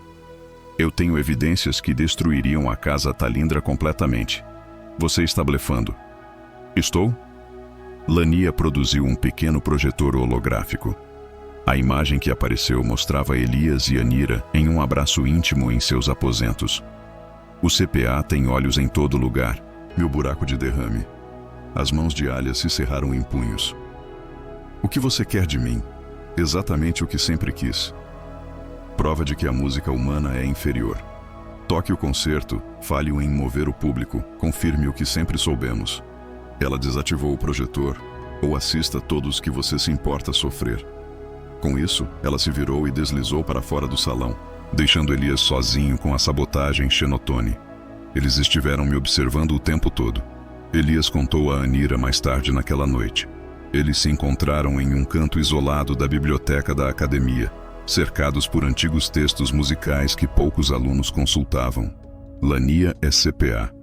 Speaker 2: Eu tenho evidências que destruiriam a casa Talindra completamente. Você está blefando. Estou? Lania produziu um pequeno projetor holográfico. A imagem que apareceu mostrava Elias e Anira em um abraço íntimo em seus aposentos. O CPA tem olhos em todo lugar, meu buraco de derrame. As mãos de Alias se cerraram em punhos. O que você quer de mim? Exatamente o que sempre quis. Prova de que a música humana é inferior. Toque o concerto, fale-o em mover o público, confirme o que sempre soubemos. Ela desativou o projetor, ou assista todos que você se importa sofrer. Com isso, ela se virou e deslizou para fora do salão, deixando Elias sozinho com a sabotagem Xenotone. Eles estiveram me observando o tempo todo. Elias contou a Anira mais tarde naquela noite. Eles se encontraram em um canto isolado da biblioteca da academia, cercados por antigos textos musicais que poucos alunos consultavam. Lania é CPA.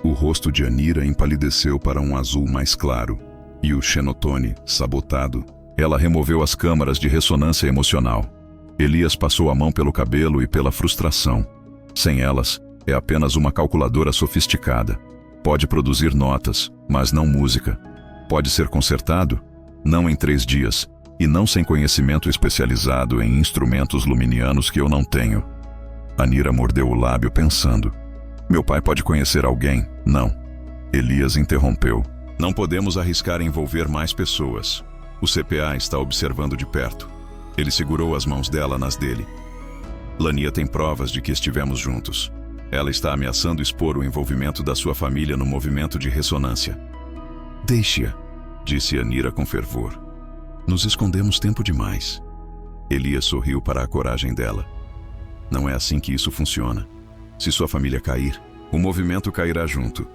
Speaker 2: O rosto de Anira empalideceu para um azul mais claro, e o Xenotone, sabotado. Ela removeu as câmaras de ressonância emocional. Elias passou a mão pelo cabelo e pela frustração. Sem elas, é apenas uma calculadora sofisticada. Pode produzir notas, mas não música. Pode ser consertado? Não em 3 dias, e não sem conhecimento especializado em instrumentos luminianos que eu não tenho. Anira mordeu o lábio pensando. Meu pai pode conhecer alguém? Não. Elias interrompeu. Não podemos arriscar envolver mais pessoas. O CPA está observando de perto. Ele segurou as mãos dela nas dele. Lania tem provas de que estivemos juntos. Ela está ameaçando expor o envolvimento da sua família no movimento de ressonância. Deixe-a, disse Anira com fervor. Nos escondemos tempo demais. Elias sorriu para a coragem dela. Não é assim que isso funciona. Se sua família cair, o movimento cairá junto.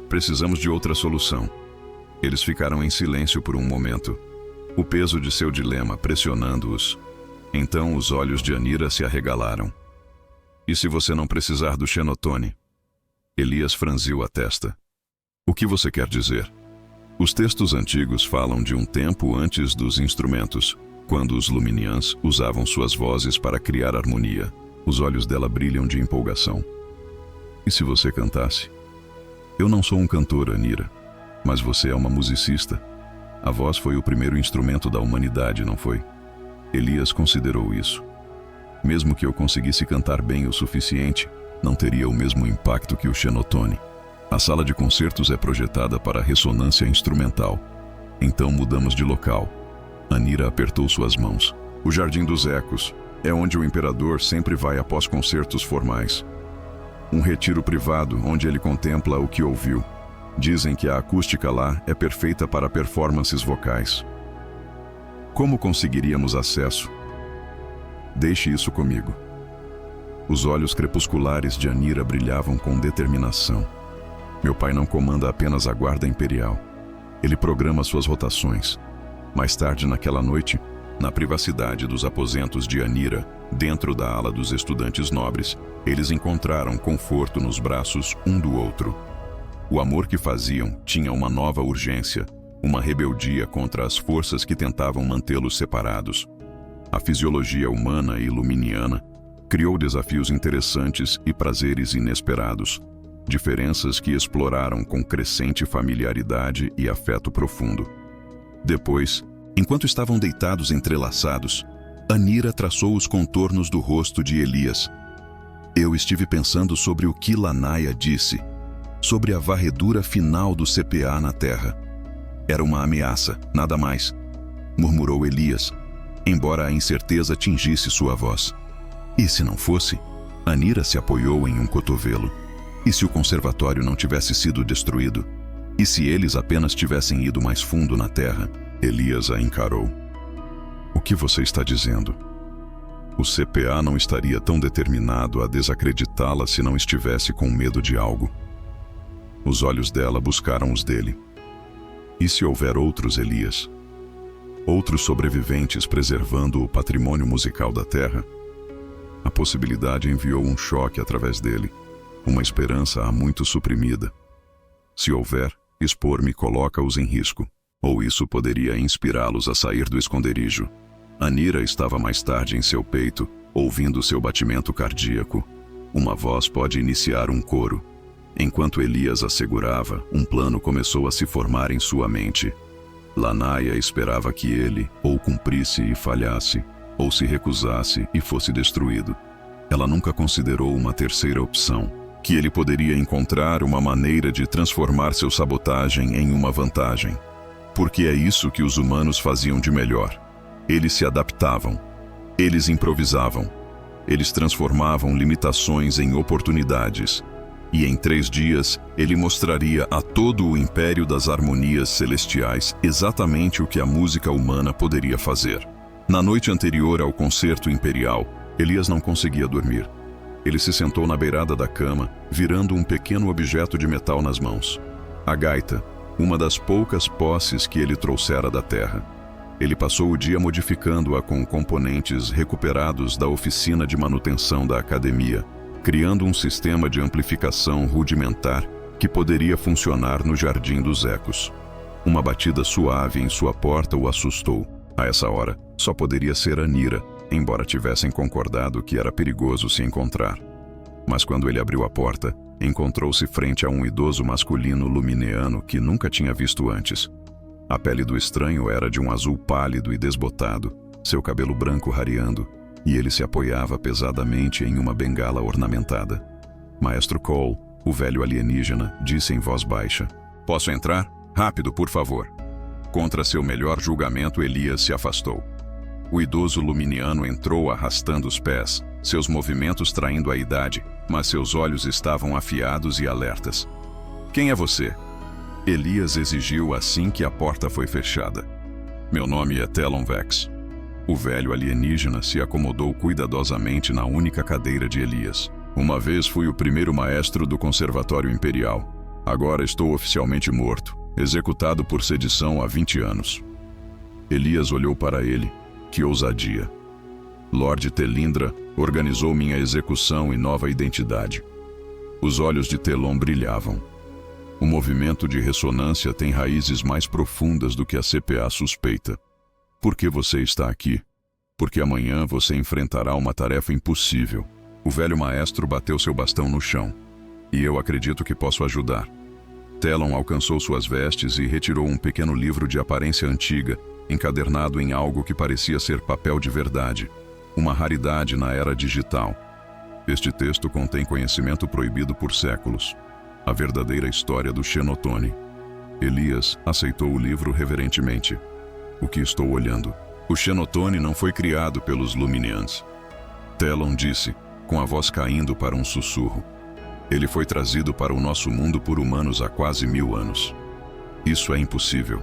Speaker 2: Precisamos de outra solução. Eles ficaram em silêncio por um momento, o peso de seu dilema pressionando-os. Então os olhos de Anira se arregalaram. E se você não precisar do Xenotone? Elias franziu a testa. O que você quer dizer? Os textos antigos falam de um tempo antes dos instrumentos, quando os Luminians usavam suas vozes para criar harmonia. Os olhos dela brilham de empolgação. E se você cantasse? Eu não sou um cantor, Anira, mas você é uma musicista. A voz foi o primeiro instrumento da humanidade, não foi? Elias considerou isso. Mesmo que eu conseguisse cantar bem o suficiente, não teria o mesmo impacto que o Xenotone. A sala de concertos é projetada para ressonância instrumental. Então mudamos de local. Anira apertou suas mãos. O Jardim dos Ecos é onde o imperador sempre vai após concertos formais. Um retiro privado onde ele contempla o que ouviu. Dizem que a acústica lá é perfeita para performances vocais. Como conseguiríamos acesso? Deixe isso comigo. Os olhos crepusculares de Anira brilhavam com determinação. Meu pai não comanda apenas a guarda imperial. Ele programa suas rotações. Mais tarde naquela noite, na privacidade dos aposentos de Anira, dentro da ala dos estudantes nobres, eles encontraram conforto nos braços um do outro. O amor que faziam tinha uma nova urgência, uma rebeldia contra as forças que tentavam mantê-los separados. A fisiologia humana e luminiana
Speaker 1: Criou desafios interessantes e prazeres inesperados, diferenças que exploraram com crescente familiaridade e afeto profundo. Depois, enquanto estavam deitados entrelaçados, Anira traçou os contornos do rosto de Elias. Eu estive pensando sobre o que Lanaya disse, sobre a varredura final do CPA na terra. Era uma ameaça, nada mais, murmurou Elias, embora a incerteza tingisse sua voz. E se não fosse? Anira se apoiou em um cotovelo. E se o conservatório não tivesse sido destruído? E se eles apenas tivessem ido mais fundo na terra? Elias a encarou. O que você está dizendo? O CPA não estaria tão determinado a desacreditá-la se não estivesse com medo de algo. Os olhos dela buscaram os dele. E se houver outros Elias? Outros sobreviventes preservando o patrimônio musical da terra? A possibilidade enviou um choque através dele, uma esperança há muito suprimida. Se houver, expor-me coloca-os em risco, ou isso poderia inspirá-los a sair do esconderijo. Anira estava mais tarde em seu peito, ouvindo seu batimento cardíaco. Uma voz pode iniciar um coro. Enquanto Elias a segurava, um plano começou a se formar em sua mente. Lanaya esperava que ele ou cumprisse e falhasse, ou se recusasse e fosse destruído. Ela nunca considerou uma terceira opção, que ele poderia encontrar uma maneira de transformar seu sabotagem em uma vantagem. Porque é isso que os humanos faziam de melhor. Eles se adaptavam. Eles improvisavam. Eles transformavam limitações em oportunidades. E em 3 dias, ele mostraria a todo o império das harmonias celestiais exatamente o que a música humana poderia fazer. Na noite anterior ao concerto imperial, Elias não conseguia dormir. Ele se sentou na beirada da cama, virando um pequeno objeto de metal nas mãos. A gaita, uma das poucas posses que ele trouxera da terra. Ele passou o dia modificando-a com componentes recuperados da oficina de manutenção da academia, criando um sistema de amplificação rudimentar que poderia funcionar no Jardim dos Ecos. Uma batida suave em sua porta o assustou. A essa hora, só poderia ser Anira, embora tivessem concordado que era perigoso se encontrar. Mas quando ele abriu a porta, encontrou-se frente a um idoso masculino lumineano que nunca tinha visto antes. A pele do estranho era de um azul pálido e desbotado, seu cabelo branco rareando, e ele se apoiava pesadamente em uma bengala ornamentada. Maestro Cole, o velho alienígena, disse em voz baixa: "Posso entrar? Rápido, por favor." Contra seu melhor julgamento, Elias se afastou. O idoso luminiano entrou arrastando os pés, seus movimentos traindo a idade, mas seus olhos estavam afiados e alertas. "Quem é você?" Elias exigiu assim que a porta foi fechada. "Meu nome é Telon Vex." O velho alienígena se acomodou cuidadosamente na única cadeira de Elias. "Uma vez fui o primeiro maestro do Conservatório Imperial. Agora estou oficialmente morto, executado por sedição há 20 anos. Elias olhou para ele. Que ousadia. Lord Telindra organizou minha execução e nova identidade. Os olhos de Telon brilhavam. O movimento de ressonância tem raízes mais profundas do que a CPA suspeita. Por que você está aqui? Porque amanhã você enfrentará uma tarefa impossível. O velho maestro bateu seu bastão no chão. E eu acredito que posso ajudar. Telon alcançou suas vestes e retirou um pequeno livro de aparência antiga, encadernado em algo que parecia ser papel de verdade, uma raridade na era digital. Este texto contém conhecimento proibido por séculos. A verdadeira história do Xenotone. Elias aceitou o livro reverentemente. O que estou olhando? O Xenotone não foi criado pelos Luminians. Telon disse, com a voz caindo para um sussurro. Ele foi trazido para o nosso mundo por humanos há quase 1000 anos. Isso é impossível.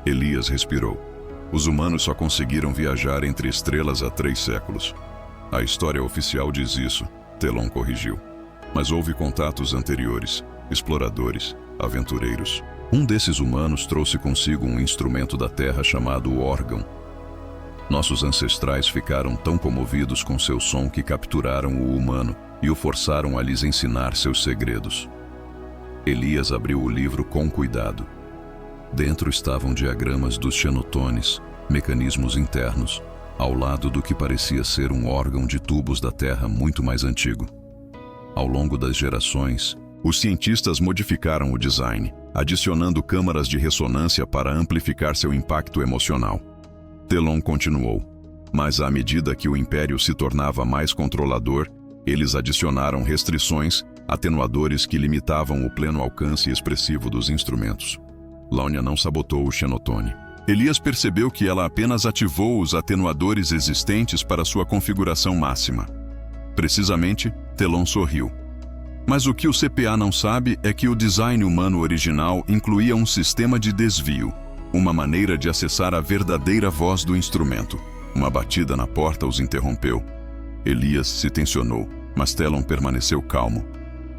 Speaker 1: Elias respirou. Os humanos só conseguiram viajar entre estrelas há 3 séculos. A história oficial diz isso, Telon corrigiu. Mas houve contatos anteriores, exploradores, aventureiros. Um desses humanos trouxe consigo um instrumento da Terra chamado órgão. Nossos ancestrais ficaram tão comovidos com seu som que capturaram o humano e o forçaram a lhes ensinar seus segredos. Elias abriu o livro com cuidado. Dentro estavam diagramas dos xenotones, mecanismos internos,
Speaker 2: ao lado do que parecia ser um órgão de tubos da Terra muito mais antigo. Ao longo das gerações, os cientistas modificaram o design, adicionando câmaras de ressonância para amplificar seu impacto emocional. Telon continuou, mas à medida que o Império se tornava mais controlador, eles adicionaram restrições, atenuadores que limitavam o pleno alcance expressivo dos instrumentos. Launia não sabotou o Xenotone. Elias percebeu que ela apenas ativou os atenuadores existentes para sua configuração máxima. Precisamente, Telon sorriu. Mas o que o CPA não sabe é que o design humano original incluía um sistema de desvio, uma maneira de acessar a verdadeira voz do instrumento. Uma batida na porta os interrompeu. Elias se tensionou, mas Telon permaneceu calmo.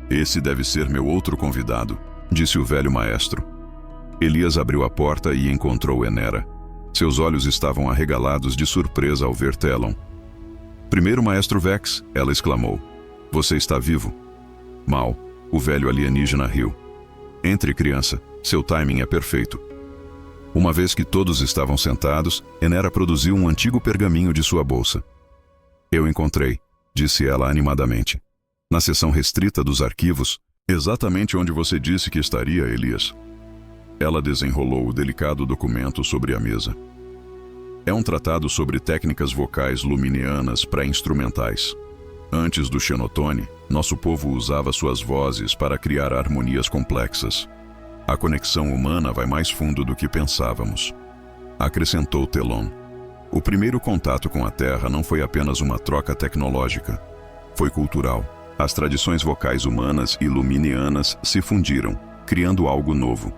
Speaker 2: Esse deve ser meu outro convidado, disse o velho maestro. Elias abriu a porta e encontrou Enera. Seus olhos estavam arregalados de surpresa ao ver Telon. Primeiro, Maestro Vex, ela exclamou. Você está vivo? Mal, o velho alienígena riu. Entre, criança, seu timing é perfeito. Uma vez que todos estavam sentados, Enera produziu um antigo pergaminho de sua bolsa. Eu encontrei, disse ela animadamente. Na seção restrita dos arquivos, exatamente onde você disse que estaria, Elias. Ela desenrolou o delicado documento sobre a mesa. É um tratado sobre técnicas vocais luminianas pré-instrumentais. Antes do Xenotone, nosso povo usava suas vozes para criar harmonias complexas. A conexão humana vai mais fundo do que pensávamos. Acrescentou Telon. O primeiro contato com a Terra não foi apenas uma troca tecnológica. Foi cultural. As tradições vocais humanas e luminianas se fundiram, criando algo novo.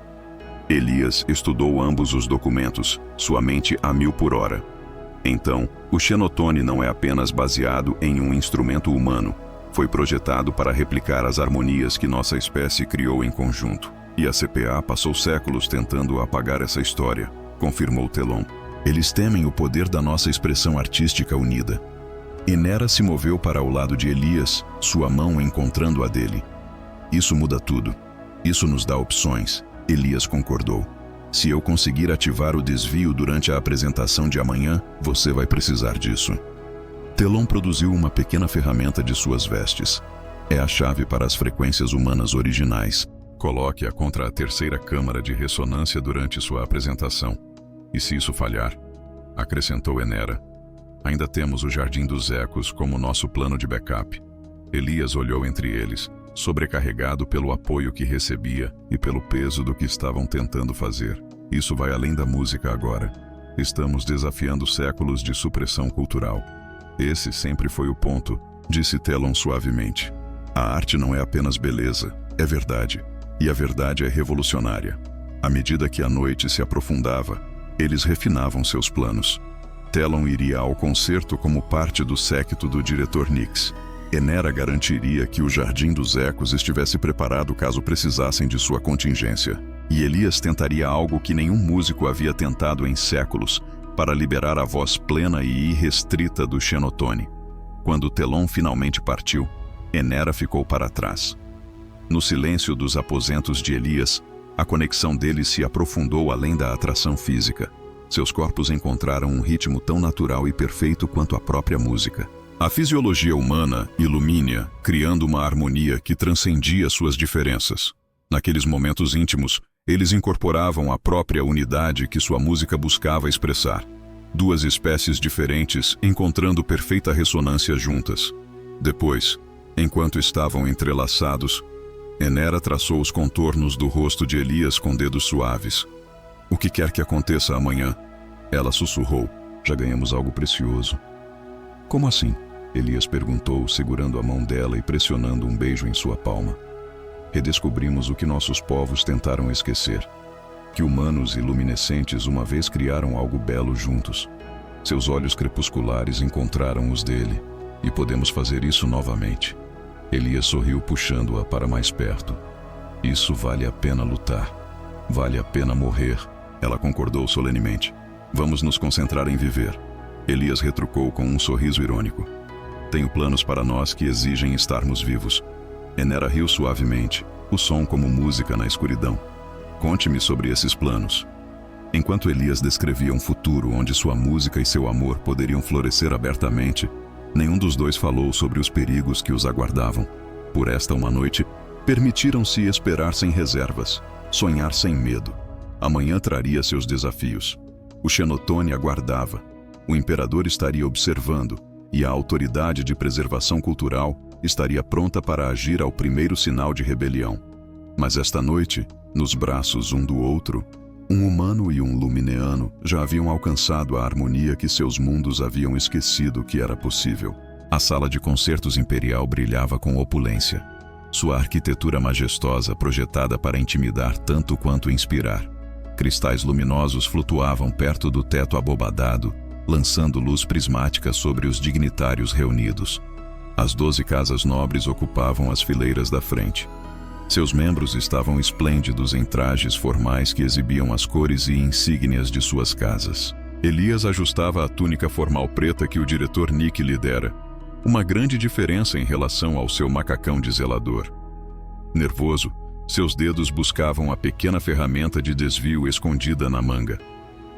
Speaker 2: Elias estudou ambos os documentos, sua mente a 1000 por hora. Então, o Xenotone não é apenas baseado em um instrumento humano. Foi projetado para replicar as harmonias que nossa espécie criou em conjunto. E a CPA passou séculos tentando apagar essa história, confirmou Telon. Eles temem o poder da nossa expressão artística unida. Enera se moveu para o lado de Elias, sua mão encontrando a dele. Isso muda tudo. Isso nos dá opções. Elias concordou. Se eu conseguir ativar o desvio durante a apresentação de amanhã, você vai precisar disso. Telon produziu uma pequena ferramenta de suas vestes. É a chave para as frequências humanas originais. Coloque-a contra a terceira câmara de ressonância durante sua apresentação. E se isso falhar, acrescentou Enera, ainda temos o Jardim dos Ecos como nosso plano de backup. Elias olhou entre eles, sobrecarregado pelo apoio que recebia e pelo peso do que estavam tentando fazer. Isso vai além da música agora. Estamos desafiando séculos de supressão cultural. Esse sempre foi o ponto, disse Telon suavemente. A arte não é apenas beleza, é verdade. E a verdade é revolucionária. À medida que a noite se aprofundava, eles refinavam seus planos. Telon iria ao concerto como parte do séquito do diretor Nix. Enera garantiria que o Jardim dos Ecos estivesse preparado caso precisassem de sua contingência. E Elias tentaria algo que nenhum músico havia tentado em séculos, para liberar a voz plena e irrestrita do Xenotone. Quando Telon finalmente partiu, Enera ficou para trás. No silêncio dos aposentos de Elias, a conexão deles se aprofundou além da atração física. Seus corpos encontraram um ritmo tão natural e perfeito quanto a própria música. A fisiologia humana ilumina, criando uma harmonia que transcendia suas diferenças. Naqueles momentos íntimos, eles incorporavam a própria unidade que sua música buscava expressar. Duas espécies diferentes encontrando perfeita ressonância juntas. Depois, enquanto estavam entrelaçados, Enera traçou os contornos do rosto de Elias com dedos suaves. O que quer que aconteça amanhã, ela sussurrou, já ganhamos algo precioso. Como assim? Elias perguntou, segurando a mão dela e pressionando um beijo em sua palma. Redescobrimos o que nossos povos tentaram esquecer. Que humanos e luminescentes uma vez criaram algo belo juntos. Seus olhos crepusculares encontraram os dele, e podemos fazer isso novamente. Elias sorriu puxando-a para mais perto. Isso vale a pena lutar. Vale a pena morrer, ela concordou solenemente. Vamos nos concentrar em viver. Elias retrucou com um sorriso irônico. Tenho planos para nós que exigem estarmos vivos. Enera riu suavemente, o som como música na escuridão. Conte-me sobre esses planos. Enquanto Elias descrevia um futuro onde sua música e seu amor poderiam florescer abertamente, nenhum dos dois falou sobre os perigos que os aguardavam. Por esta uma noite, permitiram-se esperar sem reservas, sonhar sem medo. Amanhã traria seus desafios. O Xenotone aguardava. O imperador estaria observando, e a autoridade de preservação cultural estaria pronta para agir ao primeiro sinal de rebelião. Mas esta noite, nos braços um do outro, um humano e um lumineano já haviam alcançado a harmonia que seus mundos haviam esquecido que era possível. A sala de concertos imperial brilhava com opulência. Sua arquitetura majestosa projetada para intimidar tanto quanto inspirar. Cristais luminosos flutuavam perto do teto abobadado, lançando luz prismática sobre os dignitários reunidos. As 12 casas nobres ocupavam as fileiras da frente. Seus membros estavam esplêndidos em trajes formais que exibiam as cores e insígnias de suas casas. Elias ajustava a túnica formal preta que o diretor Nick lhe dera, uma grande diferença em relação ao seu macacão de zelador. Nervoso, seus dedos buscavam a pequena ferramenta de desvio escondida na manga.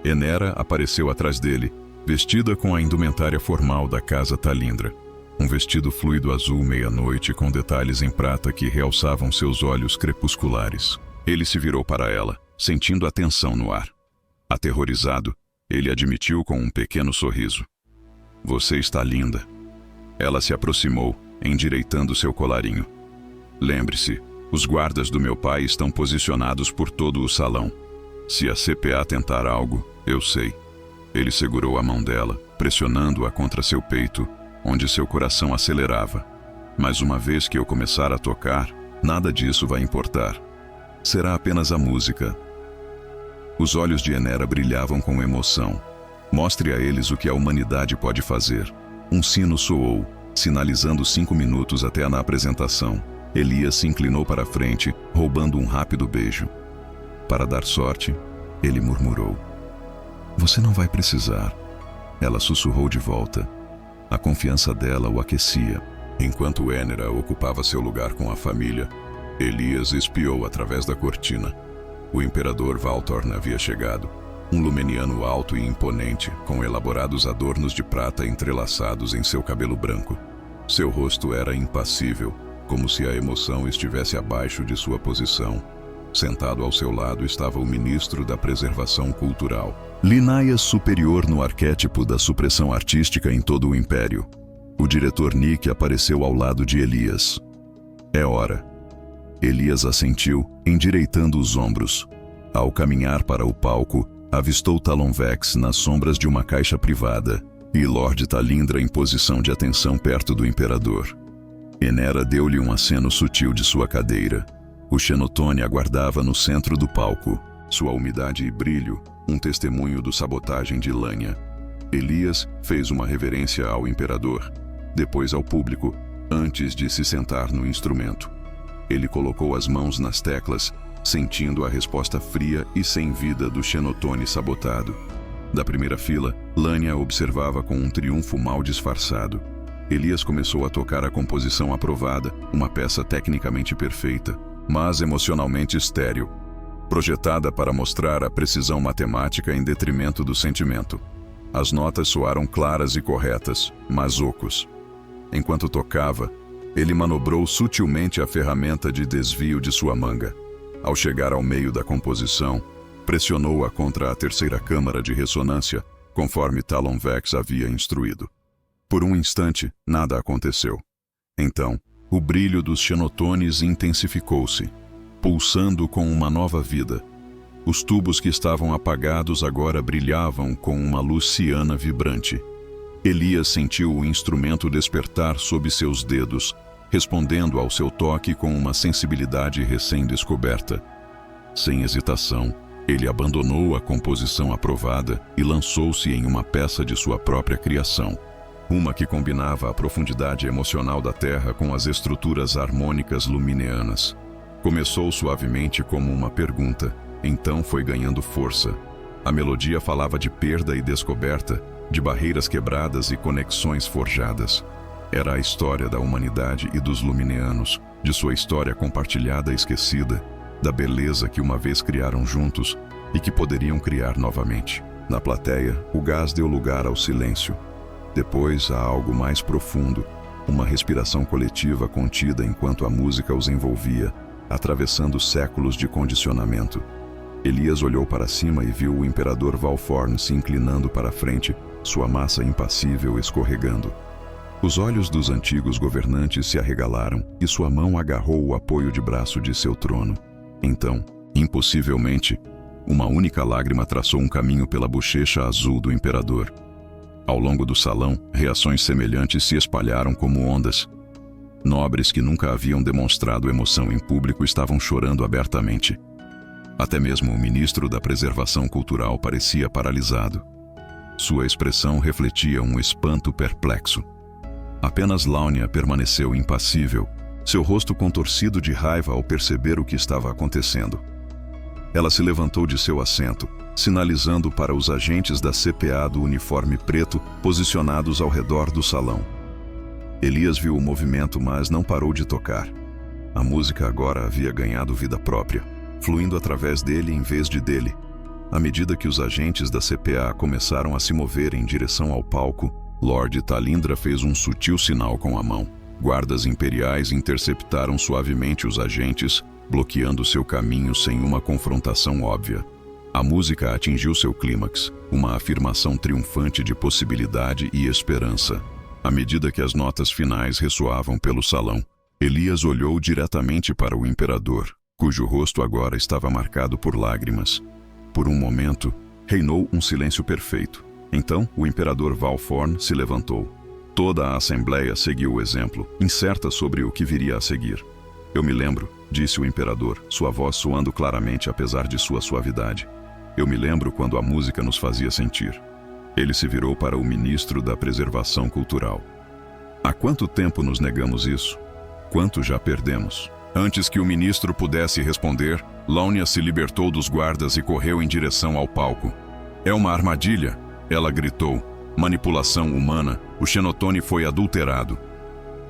Speaker 2: Enera apareceu atrás dele, vestida com a indumentária formal da casa Talindra. Um vestido fluido azul meia-noite com detalhes em prata que realçavam seus olhos crepusculares. Ele se virou para ela, sentindo a tensão no ar. Aterrorizado, ele admitiu com um pequeno sorriso. "Você está linda." Ela se aproximou, endireitando seu colarinho. "Lembre-se, os guardas do meu pai estão posicionados por todo o salão. Se a CPA tentar algo, eu sei." Ele segurou a mão dela, pressionando-a contra seu peito, onde seu coração acelerava. "Mas uma vez que eu começar a tocar, nada disso vai importar. Será apenas a música." Os olhos de Enera brilhavam com emoção. "Mostre a eles o que a humanidade pode fazer." Um sino soou, sinalizando 5 minutos até na apresentação. Elias se inclinou para a frente, roubando um rápido beijo. "Para dar sorte," ele murmurou. "Você não vai precisar." Ela sussurrou de volta. A confiança dela o aquecia. Enquanto Enera ocupava seu lugar com a família, Elias espiou através da cortina. O imperador Valtorn havia chegado, um lumeniano alto e imponente, com elaborados adornos de prata entrelaçados em seu cabelo branco. Seu rosto era impassível, como se a emoção estivesse abaixo de sua posição. Sentado ao seu lado estava o ministro da Preservação Cultural. Linnaeus superior no arquétipo da supressão artística em todo o império. O diretor Nick apareceu ao lado de Elias. "É hora." Elias assentiu, endireitando os ombros. Ao caminhar para o palco, avistou Talonvex nas sombras de uma caixa privada e Lord Talindra em posição de atenção perto do imperador. Enera deu-lhe um aceno sutil de sua cadeira. O Xenotone aguardava no centro do palco, sua umidade e brilho, um testemunho do sabotagem de Lânia. Elias fez uma reverência ao imperador, depois ao público, antes de se sentar no instrumento. Ele colocou as mãos nas teclas, sentindo a resposta fria e sem vida do Xenotone sabotado. Da primeira fila, Lânia observava com um triunfo mal disfarçado. Elias começou a tocar a composição aprovada, uma peça tecnicamente perfeita, mas emocionalmente estéril, projetada para mostrar a precisão matemática em detrimento do sentimento. As notas soaram claras e corretas, mas ocos. Enquanto tocava, ele manobrou sutilmente a ferramenta de desvio de sua manga. Ao chegar ao meio da composição, pressionou-a contra a terceira câmara de ressonância, conforme Talonvex havia instruído. Por um instante, nada aconteceu. Então, o brilho dos xenotones intensificou-se, pulsando com uma nova vida. Os tubos que estavam apagados agora brilhavam com uma luz ciana vibrante. Elias sentiu o instrumento despertar sob seus dedos, respondendo ao seu toque com uma sensibilidade recém-descoberta. Sem hesitação, ele abandonou a composição aprovada e lançou-se em uma peça de sua própria criação. Uma que combinava a profundidade emocional da terra com as estruturas harmônicas lumineanas. Começou suavemente como uma pergunta, então foi ganhando força. A melodia falava de perda e descoberta, de barreiras quebradas e conexões forjadas. Era a história da humanidade e dos lumineanos, de sua história compartilhada e esquecida, da beleza que uma vez criaram juntos, e que poderiam criar novamente. Na plateia, o gás deu lugar ao silêncio. Depois, a algo mais profundo, uma respiração coletiva contida enquanto a música os envolvia, atravessando séculos de condicionamento. Elias olhou para cima e viu o imperador Valforn se inclinando para a frente, sua massa impassível escorregando. Os olhos dos antigos governantes se arregalaram e sua mão agarrou o apoio de braço de seu trono. Então, impossivelmente, uma única lágrima traçou um caminho pela bochecha azul do imperador. Ao longo do salão, reações semelhantes se espalharam como ondas. Nobres que nunca haviam demonstrado emoção em público estavam chorando abertamente. Até mesmo o ministro da Preservação Cultural parecia paralisado. Sua expressão refletia um espanto perplexo. Apenas Laonia permaneceu impassível, seu rosto contorcido de raiva ao perceber o que estava acontecendo. Ela se levantou de seu assento, sinalizando para os agentes da CPA do uniforme preto posicionados ao redor do salão. Elias viu o movimento, mas não parou de tocar. A música agora havia ganhado vida própria, fluindo através dele em vez de dele. À medida que os agentes da CPA começaram a se mover em direção ao palco, Lord Talindra fez um sutil sinal com a mão. Guardas imperiais interceptaram suavemente os agentes, bloqueando seu caminho sem uma confrontação óbvia. A música atingiu seu clímax, uma afirmação triunfante de possibilidade e esperança. À medida que as notas finais ressoavam pelo salão, Elias olhou diretamente para o imperador, cujo rosto agora estava marcado por lágrimas. Por um momento, reinou um silêncio perfeito. Então, o imperador Valforn se levantou. Toda a assembleia seguiu o exemplo, incerta sobre o que viria a seguir. "Eu me lembro", disse o imperador, sua voz soando claramente apesar de sua suavidade. "Eu me lembro quando a música nos fazia sentir." Ele se virou para o ministro da Preservação Cultural. "Há quanto tempo nos negamos isso? Quanto já perdemos?" Antes que o ministro pudesse responder, Laonia se libertou dos guardas e correu em direção ao palco. "É uma armadilha!" ela gritou. "Manipulação humana, o Xenotone foi adulterado."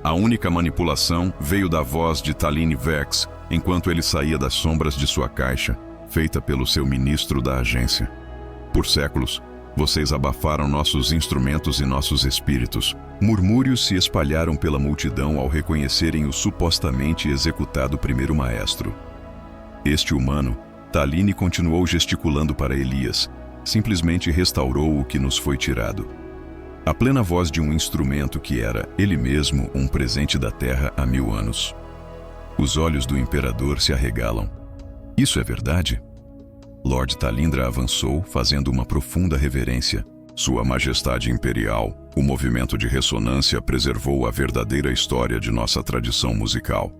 Speaker 2: A única manipulação veio da voz de Taline Vex, enquanto ele saía das sombras de sua caixa, feita pelo seu ministro da agência. "Por séculos, vocês abafaram nossos instrumentos e nossos espíritos." Murmúrios se espalharam pela multidão ao reconhecerem o supostamente executado primeiro maestro. Este humano, Taline continuou gesticulando para Elias, simplesmente restaurou o que nos foi tirado. A plena voz de um instrumento que era, ele mesmo, um presente da Terra há 1000 anos. Os olhos do imperador se arregalam. "Isso é verdade?" Lord Talindra avançou, fazendo uma profunda reverência. "Sua Majestade Imperial, o movimento de ressonância preservou a verdadeira história de nossa tradição musical.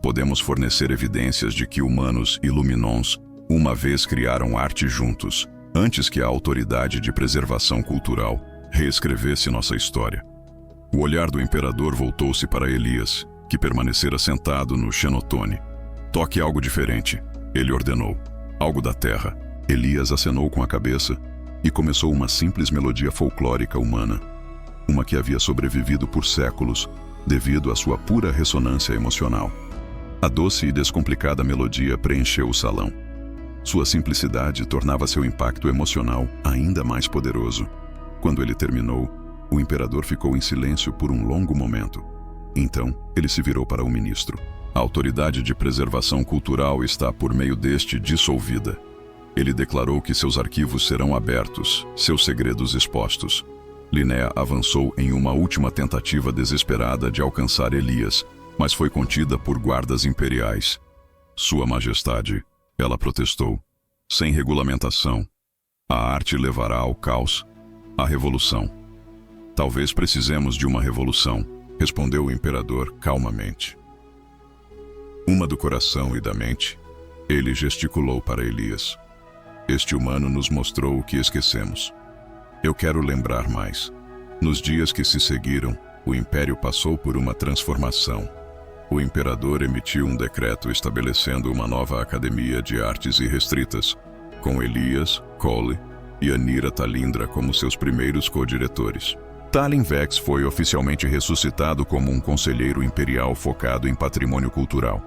Speaker 2: Podemos fornecer evidências de que humanos e Luminons uma vez criaram arte juntos, antes que a Autoridade de Preservação Cultural reescrevesse nossa história." O olhar do imperador voltou-se para Elias, que permanecera sentado no Xenotone. "Toque algo diferente", ele ordenou. "Algo da terra." Elias acenou com a cabeça e começou uma simples melodia folclórica humana, uma que havia sobrevivido por séculos devido à sua pura ressonância emocional. A doce e descomplicada melodia preencheu o salão. Sua simplicidade tornava seu impacto emocional ainda mais poderoso. Quando ele terminou, o imperador ficou em silêncio por um longo momento. Então, ele se virou para o ministro. "A Autoridade de Preservação Cultural está por meio deste dissolvida." Ele declarou que seus arquivos serão abertos, seus segredos expostos. Linnea avançou em uma última tentativa desesperada de alcançar Elias, mas foi contida por guardas imperiais. "Sua Majestade", ela protestou, "sem regulamentação, a arte levará ao caos, à revolução." "Talvez precisemos de uma revolução", respondeu o imperador calmamente. "Uma do coração e da mente." Ele gesticulou para Elias. "Este humano nos mostrou o que esquecemos. Eu quero lembrar mais. Nos dias que se seguiram, o Império passou por uma transformação. O imperador emitiu um decreto estabelecendo uma nova Academia de Artes Irrestritas, com Elias, Cole e Anira Talindra como seus primeiros co-diretores. Talin Vex foi oficialmente ressuscitado como um conselheiro imperial focado em patrimônio cultural.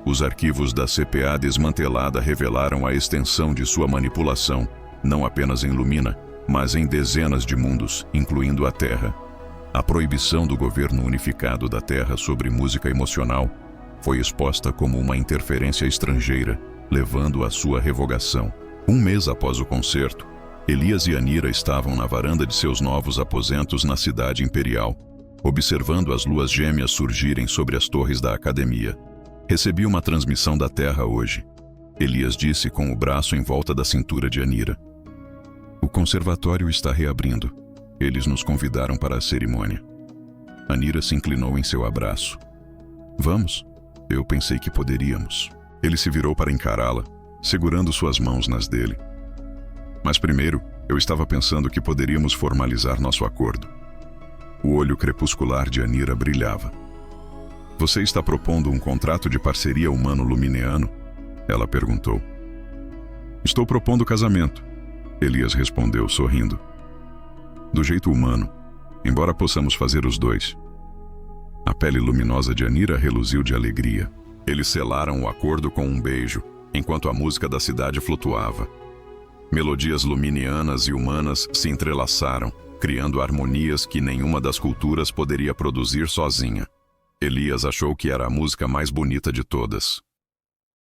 Speaker 2: Os arquivos da CPA desmantelada revelaram a extensão de sua manipulação, não apenas em Lumina, mas em dezenas de mundos, incluindo a Terra. A proibição do governo unificado da Terra sobre música emocional foi exposta como uma interferência estrangeira, levando à sua revogação. Um mês após o concerto, Elias e Anira estavam na varanda de seus novos aposentos na cidade imperial, observando as luas gêmeas surgirem sobre as torres da academia. Recebi uma transmissão da Terra hoje, Elias disse com o braço em volta da cintura de Anira. O conservatório está reabrindo. Eles nos convidaram para a cerimônia. Anira se inclinou em seu abraço. Vamos? Eu pensei que poderíamos. Ele se virou para encará-la, segurando suas mãos nas dele. Mas primeiro, eu estava pensando que poderíamos formalizar nosso acordo. O olho crepuscular de Anira brilhava. Você está propondo um contrato de parceria humano-lumineano? Ela perguntou. Estou propondo casamento, Elias respondeu sorrindo. Do jeito humano, embora possamos fazer os dois. A pele luminosa de Anira reluziu de alegria. Eles selaram o acordo com um beijo, enquanto a música da cidade flutuava. Melodias luminianas e humanas se entrelaçaram, criando harmonias que nenhuma das culturas poderia produzir sozinha. Elias achou que era a música mais bonita de todas.